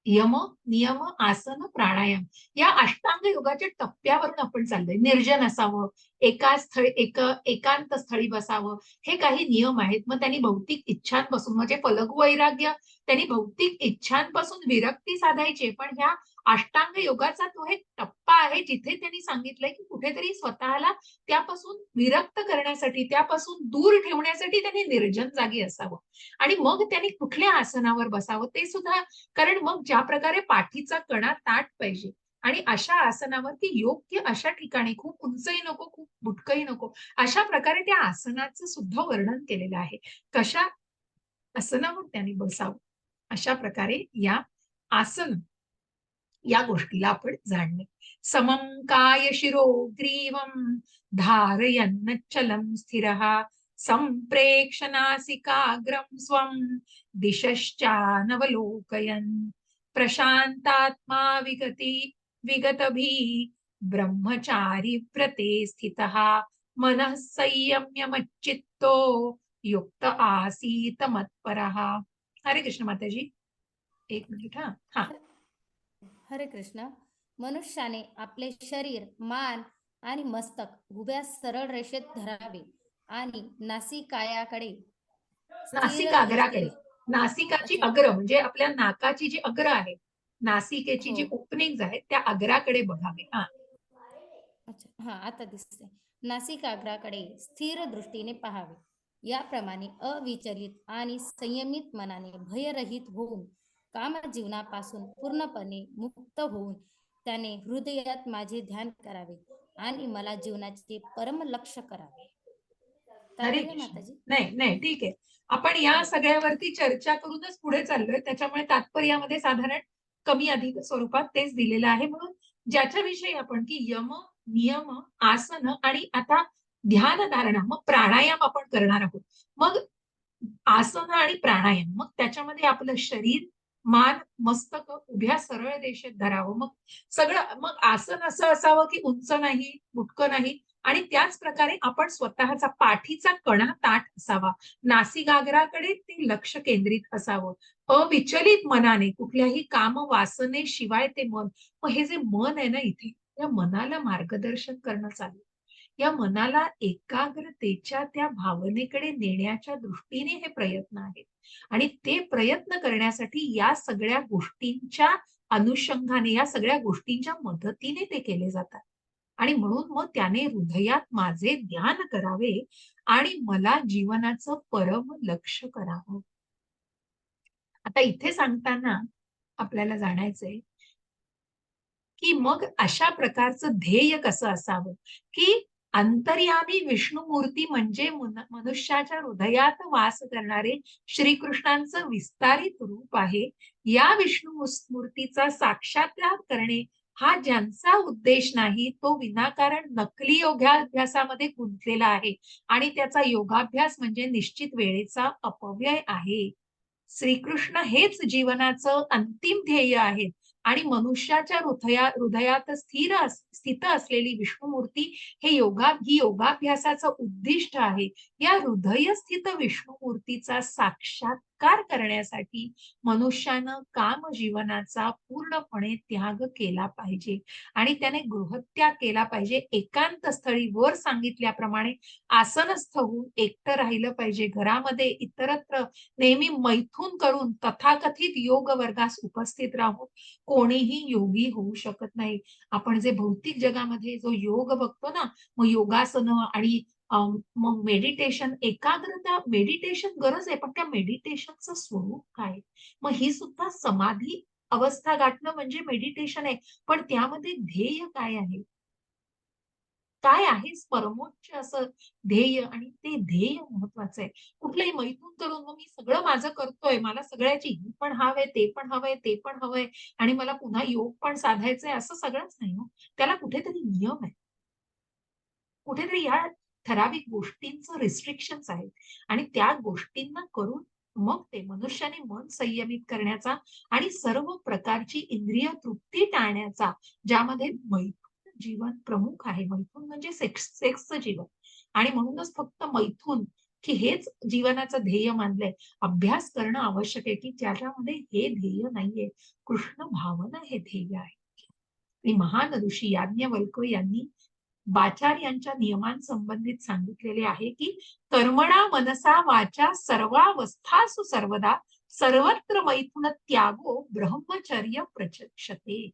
यम नियम आसन प्राणायाम या अष्टांग योगाच्या टप्प्यावरून आपण चाललोय. निर्जन असावं, एकांत स्थळी बसावं, हे काही नियम आहेत. मग त्यांनी भौतिक इच्छांपासून म्हणजे फलगू वैराग्य, त्यांनी भौतिक इच्छांपासून विरक्ती साधायची. पण ह्या अष्टांग योगाचा तो एक टप्पा आहे जिथे त्यांनी सांगितलंय की कुठेतरी स्वतःला त्यापासून विरक्त करण्यासाठी, त्यापासून दूर ठेवण्यासाठी त्यांनी निर्जन जागी असावं. आणि मग त्यांनी कुठल्या आसनावर बसावं ते सुद्धा, कारण मग ज्या प्रकारे पाठीचा कणा ताठ पाहिजे आणि अशा आसनावर की योग्य अशा ठिकाणी, खूप उंचही नको खूप बुटकही नको, अशा प्रकारे त्या आसनाचं सुद्धा वर्णन केलेलं आहे. कशा आसनावर त्यांनी बसावं अशा प्रकारे या आसन या गोष्टीला आपण जाणणे. समं काय शिरो ग्रीवं धारयन्नचलं स्थिरः संप्रेक्ष नासिकाग्रं स्वं दिशश्चानवलोकयन् प्रशान्तात्मा विगतभिः ब्रह्मचारी व्रते स्थितः मनः संयम्य युक्त आसीत मत्परः. हरे कृष्ण माताजी. एक मिनिट. हा. हरे कृष्ण. मनुष्याने आपले शरीर, मान आणि मस्तक उभ्या सरळ रेषेत धरावे आणि नासिकायाकडे नासिकाग्राकडे, नासिकाची अग्र म्हणजे आपल्या नाकाची जी अग्र आहे, नासिकेची जी ओपनिंग आहेत त्या अग्राकडे बघावे. अच्छा, हा आता दिसते. नासिकाग्राकडे स्थिर दृष्टीने पाहावे. याप्रमाणे अविचलित आणि संयमित मनाने भयरहित होऊन कामजीवनापासून पूर्णपणे मुक्त होऊन त्याने हृदयात माझे ध्यान करावे आणि मला जीवनाचे परम लक्ष्य करावे. हरे कृष्ण. नाही नाही, ठीक आहे. आपण या सगळ्यावरती चर्चा करूनच पुढे चाललोय, त्याच्यामुळे तात्पर्यामध्ये साधारण कमी अधिक स्वरूपात तेच दिलेलं आहे. म्हणून ज्याच्याविषयी आपण की यम नियम आसन आणि आता ध्यान धारणा, मग प्राणायाम आपण करणार आहोत. मग आसन आणि प्राणायाम, मग त्याच्यामध्ये आपलं शरीर, मान, मस्तक उभ्या सरळ रेषेत धरावं. मग सगळं, मग आसन असं असावं की उंच नाही, बुटकं नाही, आणि त्याच प्रकारे आपण स्वतःचा पाठीचा कणा ताठ असावा, नासिकाग्राकडे ते लक्ष केंद्रित असावं, अविचलित मनाने, कुठल्याही काम वासनेशिवाय ते मन. मग हे जे मन आहे ना, इथे या मनाला मार्गदर्शन करणं चालू, या मनाला एकाग्रतेच्या त्या भावनेकडे नेण्याच्या दृष्टीने हे प्रयत्न आहेत. आणि ते प्रयत्न करण्यासाठी या सगळ्या गोष्टींच्या अनुषंगाने, या सगळ्या गोष्टींच्या मदतीने ते केले जातात. आणि म्हणून मग त्याने हृदयात माझे ध्यान करावे आणि मला जीवनाचं परम लक्ष करावं. आता इथे सांगताना आपल्याला जाणायचंय की मग अशा प्रकारचं ध्येय कसं असावं, की अंतर्यामी विष्णुमूर्ती म्हणजे मनुष्याच्या हृदयात वास करणारे श्रीकृष्णांचं विस्तारित रूप आहे. या विष्णू मूर्तीचा साक्षात्कार करणे हा ज्यांचा उद्देश नाही, तो विनाकारण नकली योगाभ्यासामध्ये गुंतलेला आहे आणि त्याचा योगाभ्यास म्हणजे निश्चित वेळेचा अपव्यय आहे. श्रीकृष्ण हेच जीवनाचं अंतिम ध्येय आहे आणि मनुष्याच्या हृदयात स्थित असलेली विष्णुमूर्ती ही योगाभ्यासाचं उद्दिष्ट आहे. या हृदयस्थित विष्णुमूर्तीचा साक्षात्कार करण्यासाठी मनुष्यानं काम जीवनाचा पूर्णपणे त्याग केला पाहिजे आणि त्याने गृहत्याग केला पाहिजे. एकांत स्थळी वर सांगितल्याप्रमाणे आसनस्थ होऊन एकटं राहिलं पाहिजे. घरामध्ये इतरत्र नेहमी मैथून करून तथाकथित योग वर्गास उपस्थित राहून कोणीही योगी होऊ शकत नाही. आपण जे भौतिक जगामध्ये जो योग बघतो ना, मग योगासनं आणि मग मेडिटेशन, एकाग्रता, मेडिटेशन गरज आहे, पण त्या मेडिटेशनचं स्वरूप काय? मग ही सुद्धा समाधी अवस्था गाठणं म्हणजे मेडिटेशन आहे, पण त्यामध्ये ध्येय काय आहे? काय आहे परमोच्च असं ध्येय? आणि ते ध्येय महत्वाचं आहे. कुठलंही मैथून करून मग मी सगळं माझं करतोय, मला सगळ्याची ही पण हवंय, ते पण हवंय, ते पण हवंय आणि मला पुन्हा योग पण साधायचंय, असं सगळंच नाही हो. त्याला कुठेतरी नियम आहे. कुठेतरी या ठराविक गोष्टींचं रिस्ट्रिक्शन्स आहेत आणि त्या गोष्टींना करून मग ते मनुष्याने मन संयमित करण्याचा आणि सर्व प्रकारची इंद्रिय तृप्ती टाळण्याचा, ज्यामध्ये मैथुन जीवन प्रमुख आहे. मैथुन म्हणजे सेक्सचं जीवन आणि म्हणूनच फक्त मैथुन की हेच जीवनाचं ध्येय मानलंय. अभ्यास करणं आवश्यक आहे की ज्याच्यामध्ये हे ध्येय नाहीये, कृष्ण भावना हे ध्येय आहे. आणि महान ऋषी याज्ञवल्क्य यांनी वाचार यांच्या नियमांसंबंधित सांगितलेले आहे की कर्मणा मनसा वाचा सर्वावस्थासु सर्वदा सर्वत्र मैथुन त्यागो ब्रह्मचर्य प्रचक्षते.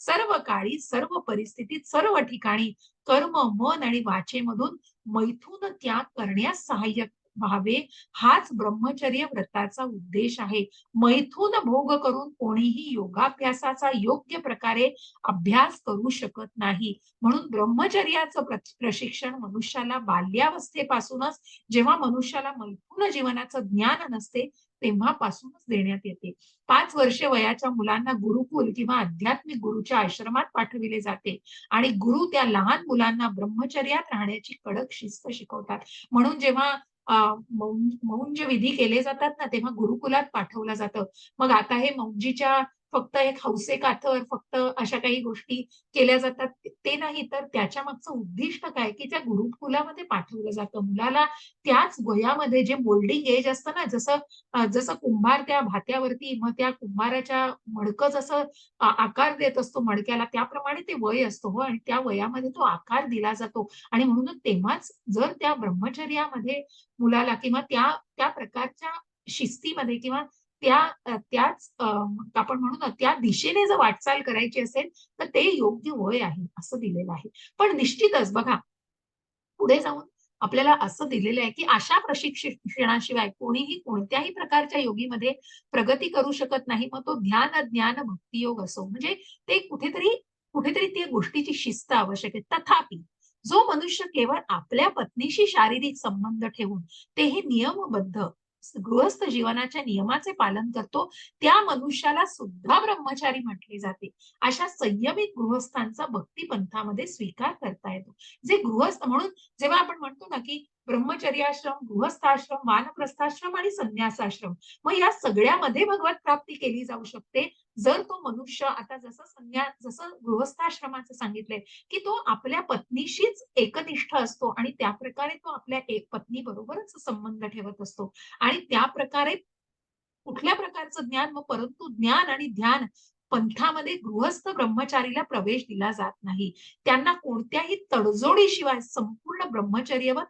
सर्व काळी, सर्व परिस्थितीत, सर्व ठिकाणी कर्म, मन आणि वाचेमधून मैथुन त्याग करण्यास सहाय्यक व्हावे, हाच ब्रह्मचर्य व्रताचा उद्देश आहे. मैथुन भोग करून कोणीही योगाभ्यासाचा योग्य प्रकारे अभ्यास करू शकत नाही. म्हणून ब्रह्मचर्याचं प्रशिक्षण मनुष्याला बाल्यावस्थेपासूनच, जेव्हा मनुष्याला मैथुन जीवनाचं ज्ञान नसते तेव्हापासूनच देण्यात येते. 5 वर्षे वयाच्या मुलांना गुरुकुल किंवा आध्यात्मिक गुरुच्या आश्रमात पाठविले जाते आणि गुरु त्या लहान मुलांना ब्रह्मचर्यात राहण्याची कडक शिस्त शिकवतात. म्हणून जेव्हा मौंज विधी केले जातात ना, तेव्हा गुरुकुलात पाठवलं जातं. मग आता हे मौंजीच्या फक्त एक हौसेखातर फक्त अशा काही गोष्टी केल्या जातात ते नाही, तर त्याच्या मागचं उद्दिष्ट काय की त्या गुरुकुलामध्ये पाठवलं जातं. मुलाला त्याच वयामध्ये जे मोल्डिंग एज असतं ना, जसं कुंभार त्या भात्यावरती मग त्या कुंभाराच्या मडकं जसं आकार देत असतो मडक्याला, त्याप्रमाणे ते वय असतो हो आणि त्या वयामध्ये तो आकार दिला जातो आणि म्हणूनच तेव्हाच जर त्या ब्रह्मचर्यामध्ये मुलाला किंवा त्या त्या प्रकारच्या शिस्तीमध्ये किंवा त्याच आपण म्हणू ना त्या दिशेने जर वाटचाल करायची असेल तर ते योग्य वय आहे असं दिलेलं आहे. पण निश्चितच बघा पुढे जाऊन आपल्याला असं दिलेलं आहे की अशा प्रशिक्षणाशिवाय कोणीही कोणत्याही प्रकारच्या योगीमध्ये प्रगती करू शकत नाही. मग तो ध्यान, ज्ञान, भक्तियोग असो, म्हणजे ते कुठेतरी कुठेतरी त्या गोष्टीची शिस्त आवश्यक आहे. तथापि जो मनुष्य केवळ आपल्या पत्नीशी शारीरिक संबंध ठेवून तेही नियमबद्ध गृहस्थ जीवनाच्या नियमाचे पालन करतो, त्या मनुष्याला सुद्धा ब्रह्मचारी म्हटले जाते. अशा संयमित गृहस्थांचा भक्ती पंथामध्ये स्वीकार करता येतो. जे गृहस्थ म्हणून जेव्हा आपण म्हणतो ना की ब्रह्मचर्याश्रम, गृहस्थाश्रम, वानप्रस्थाश्रम आणि संन्यासाश्रम, मग या सगळ्यामध्ये भगवत प्राप्ती केली जाऊ शकते जर तो मनुष्य आता जसं गृहस्थाश्रमाचं सांगितलंय की तो आपल्या पत्नीशीच एकनिष्ठ असतो आणि त्या प्रकारे तो आपल्या पत्नी बरोबरच संबंध ठेवत असतो आणि त्या प्रकारे कुठल्या प्रकारचं ज्ञान, मग परंतु ज्ञान आणि ध्यान पंथामध्ये गृहस्थ ब्रह्मचारीला प्रवेश दिला जात नाही. त्यांना कोणत्याही तडजोडीशिवाय संपूर्ण ब्रह्मचर्यवर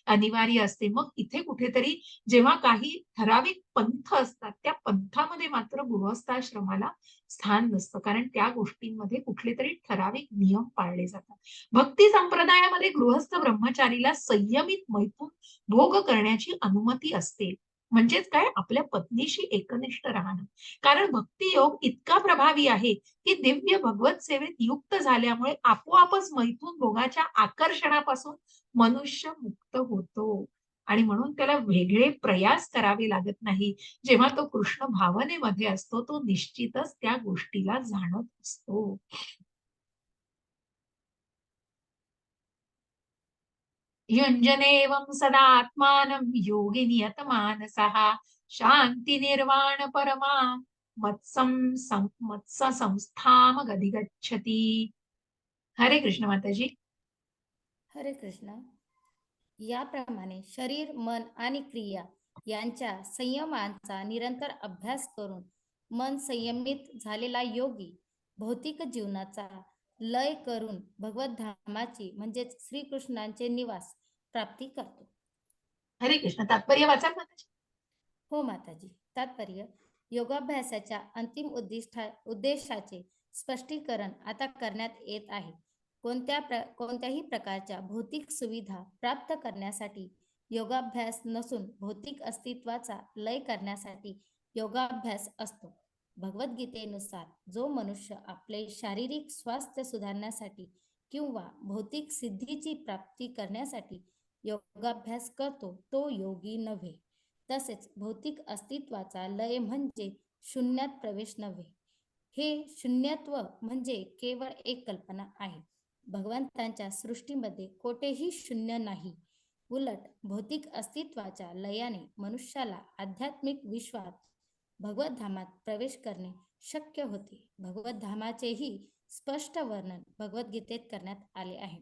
अनिवार्य असते. मग इथे कुठेतरी जेव्हा काही ठराविक पंथ असतात त्या पंथामध्ये मात्र गृहस्थाश्रमाला स्थान नसतं, कारण त्या गोष्टींमध्ये कुठले तरी ठराविक नियम पाळले जातात. भक्ती संप्रदायामध्ये गृहस्थ ब्रह्मचारीला संयमित मैथुन भोग करण्याची अनुमती असते. म्हणजेच काय, आपल्या पत्नीशी एकनिष्ठ राहणं. कारण भक्ती योग इतका प्रभावी आहे की दिव्य भगवत सेवेत युक्त झाल्यामुळे आपोआपच मैथुन भोगाच्या आकर्षणापासून मनुष्य मुक्त होतो आणि म्हणून त्याला वेगळे प्रयास करावे लागत नाही. जेव्हा तो कृष्ण भावनेमध्ये असतो तो निश्चितच त्या गोष्टीला जाणत असतो. युञ्जनेवं सदा आत्मानं योगी नियतमानसः शान्ति निर्वाण परमा मत्स संस्थाम गदिगच्छति. हरे कृष्ण माताजी. हरे कृष्ण. याप्रमाणे शरीर, मन आणि क्रिया यांच्या संयमांचा निरंतर अभ्यास करून मन संयमित झालेला योगी भौतिक जीवनाचा लय करून भगवत धामाची म्हणजेच श्रीकृष्णांचे निवास प्राप्ती करतो. हरे कृष्ण. तात्पर्य वाचाल माताजी. हो माताजी. तात्पर्य: योगाभ्यासाच्या अंतिम उद्देशाचे स्पष्टीकरण आता करण्यात येत आहे. कोणत्याही प्रकारच्या भौतिक सुविधा प्राप्त करण्यासाठी योगाभ्यास नसून भौतिक अस्तित्वाचा लय करण्यासाठी योगाभ्यास असतो. भगवद्गीतेनुसार जो मनुष्य आपले शारीरिक स्वास्थ्य सुधारण्यासाठी किंवा भौतिक सिद्धीची प्राप्ती करण्यासाठी योगाभ्यास करतो तो योगी नव्हे. तसेच भौतिक अस्तित्वाचा लय म्हणजे शून्यात प्रवेश नव्हे. हे शून्यत्व म्हणजे केवळ एक कल्पना आहे. भगवंतांच्या सृष्टीमध्ये कोठेही शून्य नाही. उलट भौतिक अस्तित्वाच्या लयाने मनुष्याला आध्यात्मिक विश्वात भगवत धामात प्रवेश करणे शक्य होते. भगवत धामाचेही स्पष्ट वर्णन भगवद्गीतेत करण्यात आले आहे.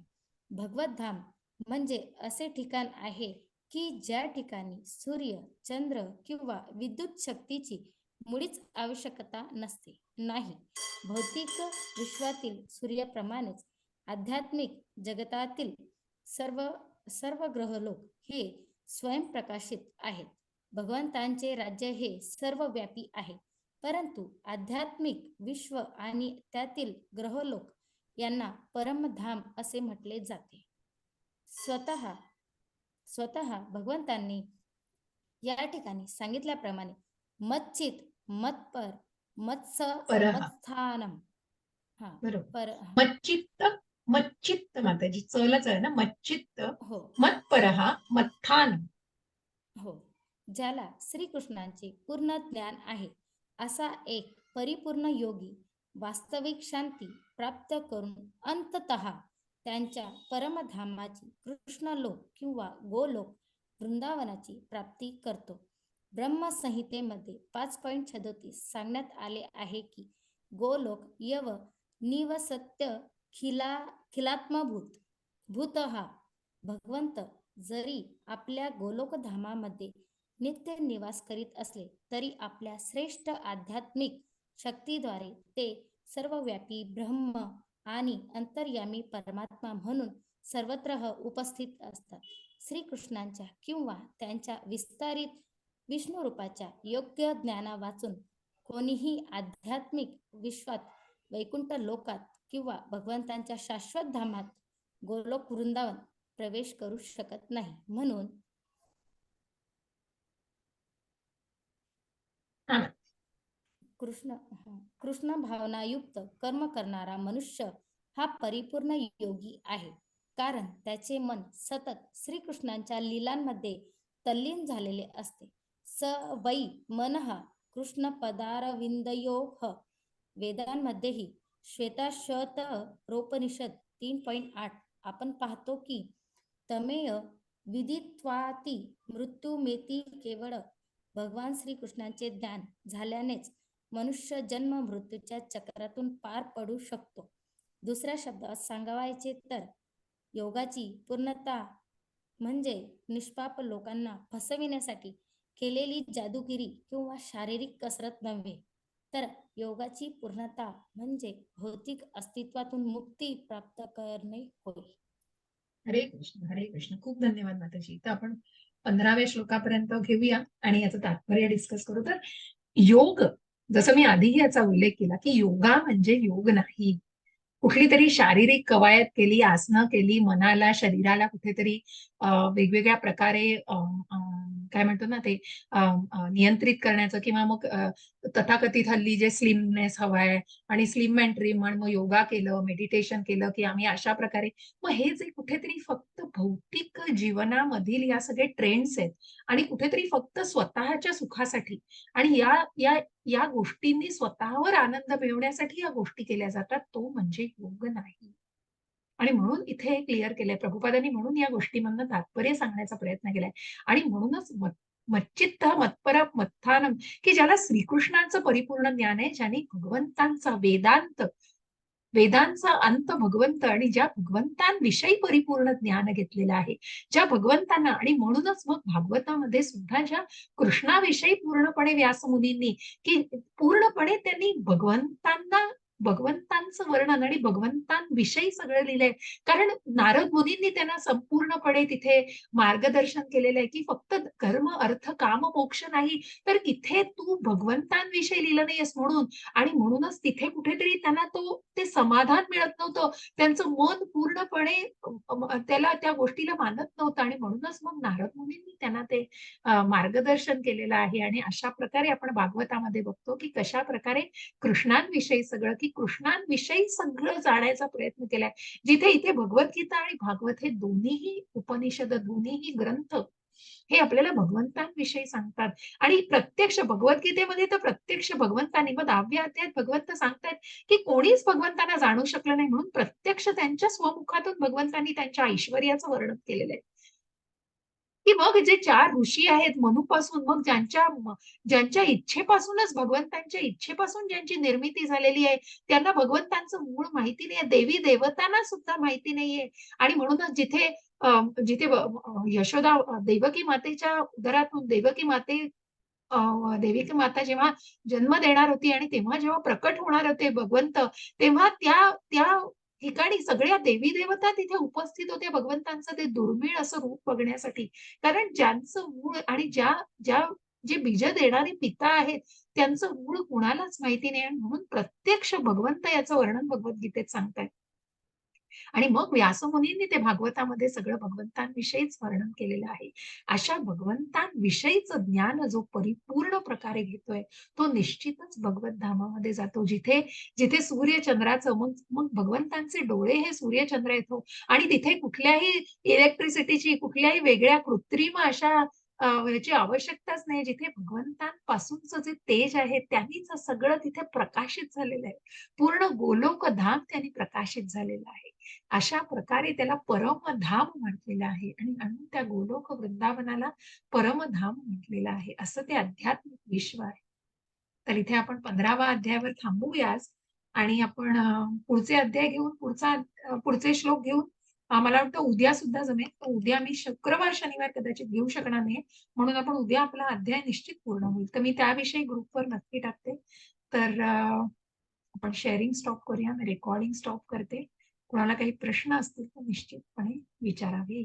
भगवत धाम म्हणजे असे ठिकाण आहे की ज्या ठिकाणी सूर्य, चंद्र किंवा विद्युत शक्तीची मुळीच आवश्यकता नसते. नाही, भौतिक विश्वातील सूर्याप्रमाणेच आध्यात्मिक जगतातील सर्व सर्व ग्रहलोक हे स्वयंप्रकाशित आहेत. भगवंतांचे राज्य हे सर्वव्यापी आहे. परंतु आध्यात्मिक विश्व आणि त्यातील ग्रहलोक यांना परमधाम असे म्हटले जाते. स्वतः भगवंतांनी या ठिकाणी सांगितल्याप्रमाणे मच्चित, मत्पर, परहा. मत्स्थानम. हा, बरोबर. मच्चित्त, मच्चित्त माताजी चलच आहे ना, मच्चित्त, हो मत्परहा, मत्थान. हो, ज्याला श्रीकृष्णांचे पूर्ण ज्ञान आहे असा एक परिपूर्ण योगी वास्तविक शांती प्राप्त करून अंततः त्यांच्या परमधामाची कृष्णलोक किंवा गोलोक वृंदावनाची प्राप्ती करतो. ब्रह्मसंहितेमध्ये 5.37 सांगण्यात आले आहे की गोलोक यव निवसत्य खिलात्मभूत भूतः. भगवंत जरी आपल्या गोलोकधामामध्ये नित्य निवास करीत असले तरी आपल्या श्रेष्ठ आध्यात्मिक शक्तीद्वारे ते सर्वव्यापी ब्रह्म आणि अंतर्यामी परमात्मा म्हणून सर्वत्र उपस्थित असतात. श्रीकृष्णांच्या किंवा त्यांच्या विस्तारित विष्णू रूपाच्या योग्य ज्ञाना वाचून कोणीही आध्यात्मिक विश्वात, वैकुंठ लोकात किंवा भगवंतांच्या शाश्वत धामात गोलोक वृंदावन प्रवेश करू शकत नाही. म्हणून कृष्ण भावनायुक्त कर्म करणारा मनुष्य हा परिपूर्ण योगी आहे, कारण त्याचे मन सतत श्रीकृष्णांच्या लीलांमध्ये तल्लीन झालेले असते. स वै मनः कृष्ण पदारविंदयोः. वेदांमध्येही श्वेताश्वतरोपनिषद 3.8 आपण पाहतो की तमेय विदित्वाती मृत्युमेती. केवळ भगवान श्रीकृष्णांचे ज्ञान झाल्यानेच मनुष्य जन्म मृत्यूच्या चक्रातून पार पडू शकतो. दुसऱ्या शब्दात सांगायचे तर योगाची पूर्णता म्हणजे निष्पाप लोकांना फसविण्यासाठी केलेली जादूगिरी किंवा शारीरिक कसरत नव्हे, तर योगाची पूर्णता म्हणजे भौतिक अस्तित्वातून मुक्ती प्राप्त करणे होय. हरे कृष्ण, हरे कृष्ण. खूप धन्यवाद माताजी. तर आपण 15व्या श्लोकापर्यंत घेऊया आणि याचं तात्पर्य डिस्कस करू. तर योग, जसं मी आधीही याचा उल्लेख केला की योगा म्हणजे योग नाही. कुठली तरी शारीरिक कवायत केली, आसनं केली, मनाला, शरीराला कुठेतरी वेगवेगळ्या प्रकारे काय म्हणतो ना ते नियंत्रित करण्याचं, किंवा मग तथाकथित हल्ली जे स्लिमनेस हवाय आणि स्लिम अँड ट्रिम, मग योगा केलं, मेडिटेशन केलं की आम्ही अशा प्रकारे, मग हे जे कुठेतरी फक्त भौतिक जीवनामधील या सगळे ट्रेंड्स आहेत आणि कुठेतरी फक्त स्वतःच्या सुखासाठी आणि या या या गोष्टींनी स्वतःवर आनंद मिळवण्यासाठी या गोष्टी केल्या जातात, तो म्हणजे योग नाही. आणि म्हणून इथे क्लिअर केलंय प्रभुपादांनी, म्हणून या गोष्टीमधनं तात्पर्य सांगण्याचा प्रयत्न केलाय. आणि म्हणूनच मच्चित्त मत्पर मत्थानम, की ज्याला श्रीकृष्णांचं परिपूर्ण ज्ञान आहे, ज्याने भगवंतांचा वेदांचा अंत भगवंत आणि ज्या भगवंतांविषयी परिपूर्ण ज्ञान घेतलेलं आहे, ज्या भगवंतांना, आणि म्हणूनच मग भागवतामध्ये सुद्धा ज्या कृष्णाविषयी पूर्णपणे व्यासमुनींनी, की पूर्णपणे त्यांनी भगवंतांचं वर्णन आणि भगवंतांविषयी सगळं लिहिलंय. कारण नारद मुनींनी त्यांना संपूर्णपणे तिथे मार्गदर्शन केलेलं आहे की फक्त कर्म, अर्थ, काम, मोक्ष नाही, तर इथे तू भगवंतांविषयी लिहिलं नाहीयेस म्हणून. आणि म्हणूनच तिथे कुठेतरी त्यांना ते समाधान मिळत नव्हतं. त्यांचं मन पूर्णपणे त्याला, त्या गोष्टीला मानत नव्हतं. आणि म्हणूनच मग नारद मुनींनी त्यांना ते मार्गदर्शन केलेलं आहे. आणि अशा प्रकारे आपण भागवतामध्ये बघतो की कशा प्रकारे कृष्णांविषयी सगळं, की कृष्णांविषयी सगळं जाण्याचा प्रयत्न केलाय. जिथे इथे भगवद्गीता आणि भागवत हे दोन्हीही उपनिषद, दोन्हीही ग्रंथ हे आपल्याला भगवंतांविषयी सांगतात. आणि प्रत्यक्ष भगवद्गीतेमध्ये तर प्रत्यक्ष भगवंतांनी, मग 10व्या अध्यायात भगवंत सांगतायत की कोणीच भगवंतांना जाणू शकलं नाही, म्हणून प्रत्यक्ष त्यांच्या स्वमुखातून भगवंतांनी त्यांच्या ऐश्वर्याचं वर्णन केलेलं आहे. की मग जे 4 ऋषी आहेत मनूपासून, मग ज्यांच्या इच्छेपासूनच, भगवंतांच्या इच्छेपासून ज्यांची निर्मिती झालेली आहे, त्यांना भगवंतांचं मूळ माहिती नाहीये, देवी देवतांना सुद्धा माहिती नाहीये. आणि म्हणूनच जिथे यशोदा, देवकी मातेच्या उदरातून देवकी माता जेव्हा जन्म देणार होती आणि तेव्हा जेव्हा प्रकट होणार होते भगवंत, तेव्हा त्या त्या ठिकाणी सगळ्या देवी देवता तिथे उपस्थित होत्या भगवंतांचं ते दुर्मिळ असं रूप बघण्यासाठी. कारण ज्यांचं मूळ आणि ज्या ज्या जे बीज देणारे पिता आहेत, त्यांचं मूळ कुणालाच माहिती नाही, आणि म्हणून प्रत्यक्ष भगवंत याचं वर्णन भगवद्गीतेत सांगतायत. आणि मग व्यासमुनींनी ते भागवतामध्ये सगळं भगवंतांविषयीच वर्णन केलेलं आहे. अशा भगवंतांविषयीचं ज्ञान जो परिपूर्ण प्रकारे घेतोय, तो निश्चितच भगवत धामामध्ये जातो. जिथे जिथे सूर्य-चंद्राचं, मग मग भगवंतांचे डोळे हे सूर्य-चंद्र आहेत हो. आणि तिथे कुठल्याही इलेक्ट्रिसिटीची, कुठल्याही वेगळ्या कृत्रिम अशा ह्याची आवश्यकताच नाही. जिथे भगवंतांपासूनचं जे तेज आहे, त्यांनीच सगळं तिथे प्रकाशित झालेलं आहे. पूर्ण गोलोकधाम त्यांनी प्रकाशित झालेलं आहे. अशा प्रकारे त्याला परमधाम म्हटलेलं आहे, आणि म्हणून त्या गोलोक वृंदावनाला परमधाम म्हटलेलं आहे. असं ते आध्यात्मिक विश्व आहे. तर इथे आपण 15वा अध्यायावर थांबूयाच, आणि आपण पुढचे अध्याय घेऊन, पुढचे श्लोक घेऊन, मला वाटतं उद्या सुद्धा जमेल. तर उद्या मी शुक्रवार, शनिवार कदाचित घेऊ शकणार नाही. म्हणून आपण उद्या आपला अध्याय निश्चित पूर्ण होईल. तर मी त्याविषयी ग्रुपवर नक्की टाकते. तर आपण शेअरिंग स्टॉप करूया. मी रेकॉर्डिंग स्टॉप करते. कुणाला काही प्रश्न असतील तर निश्चितपणे विचारावे.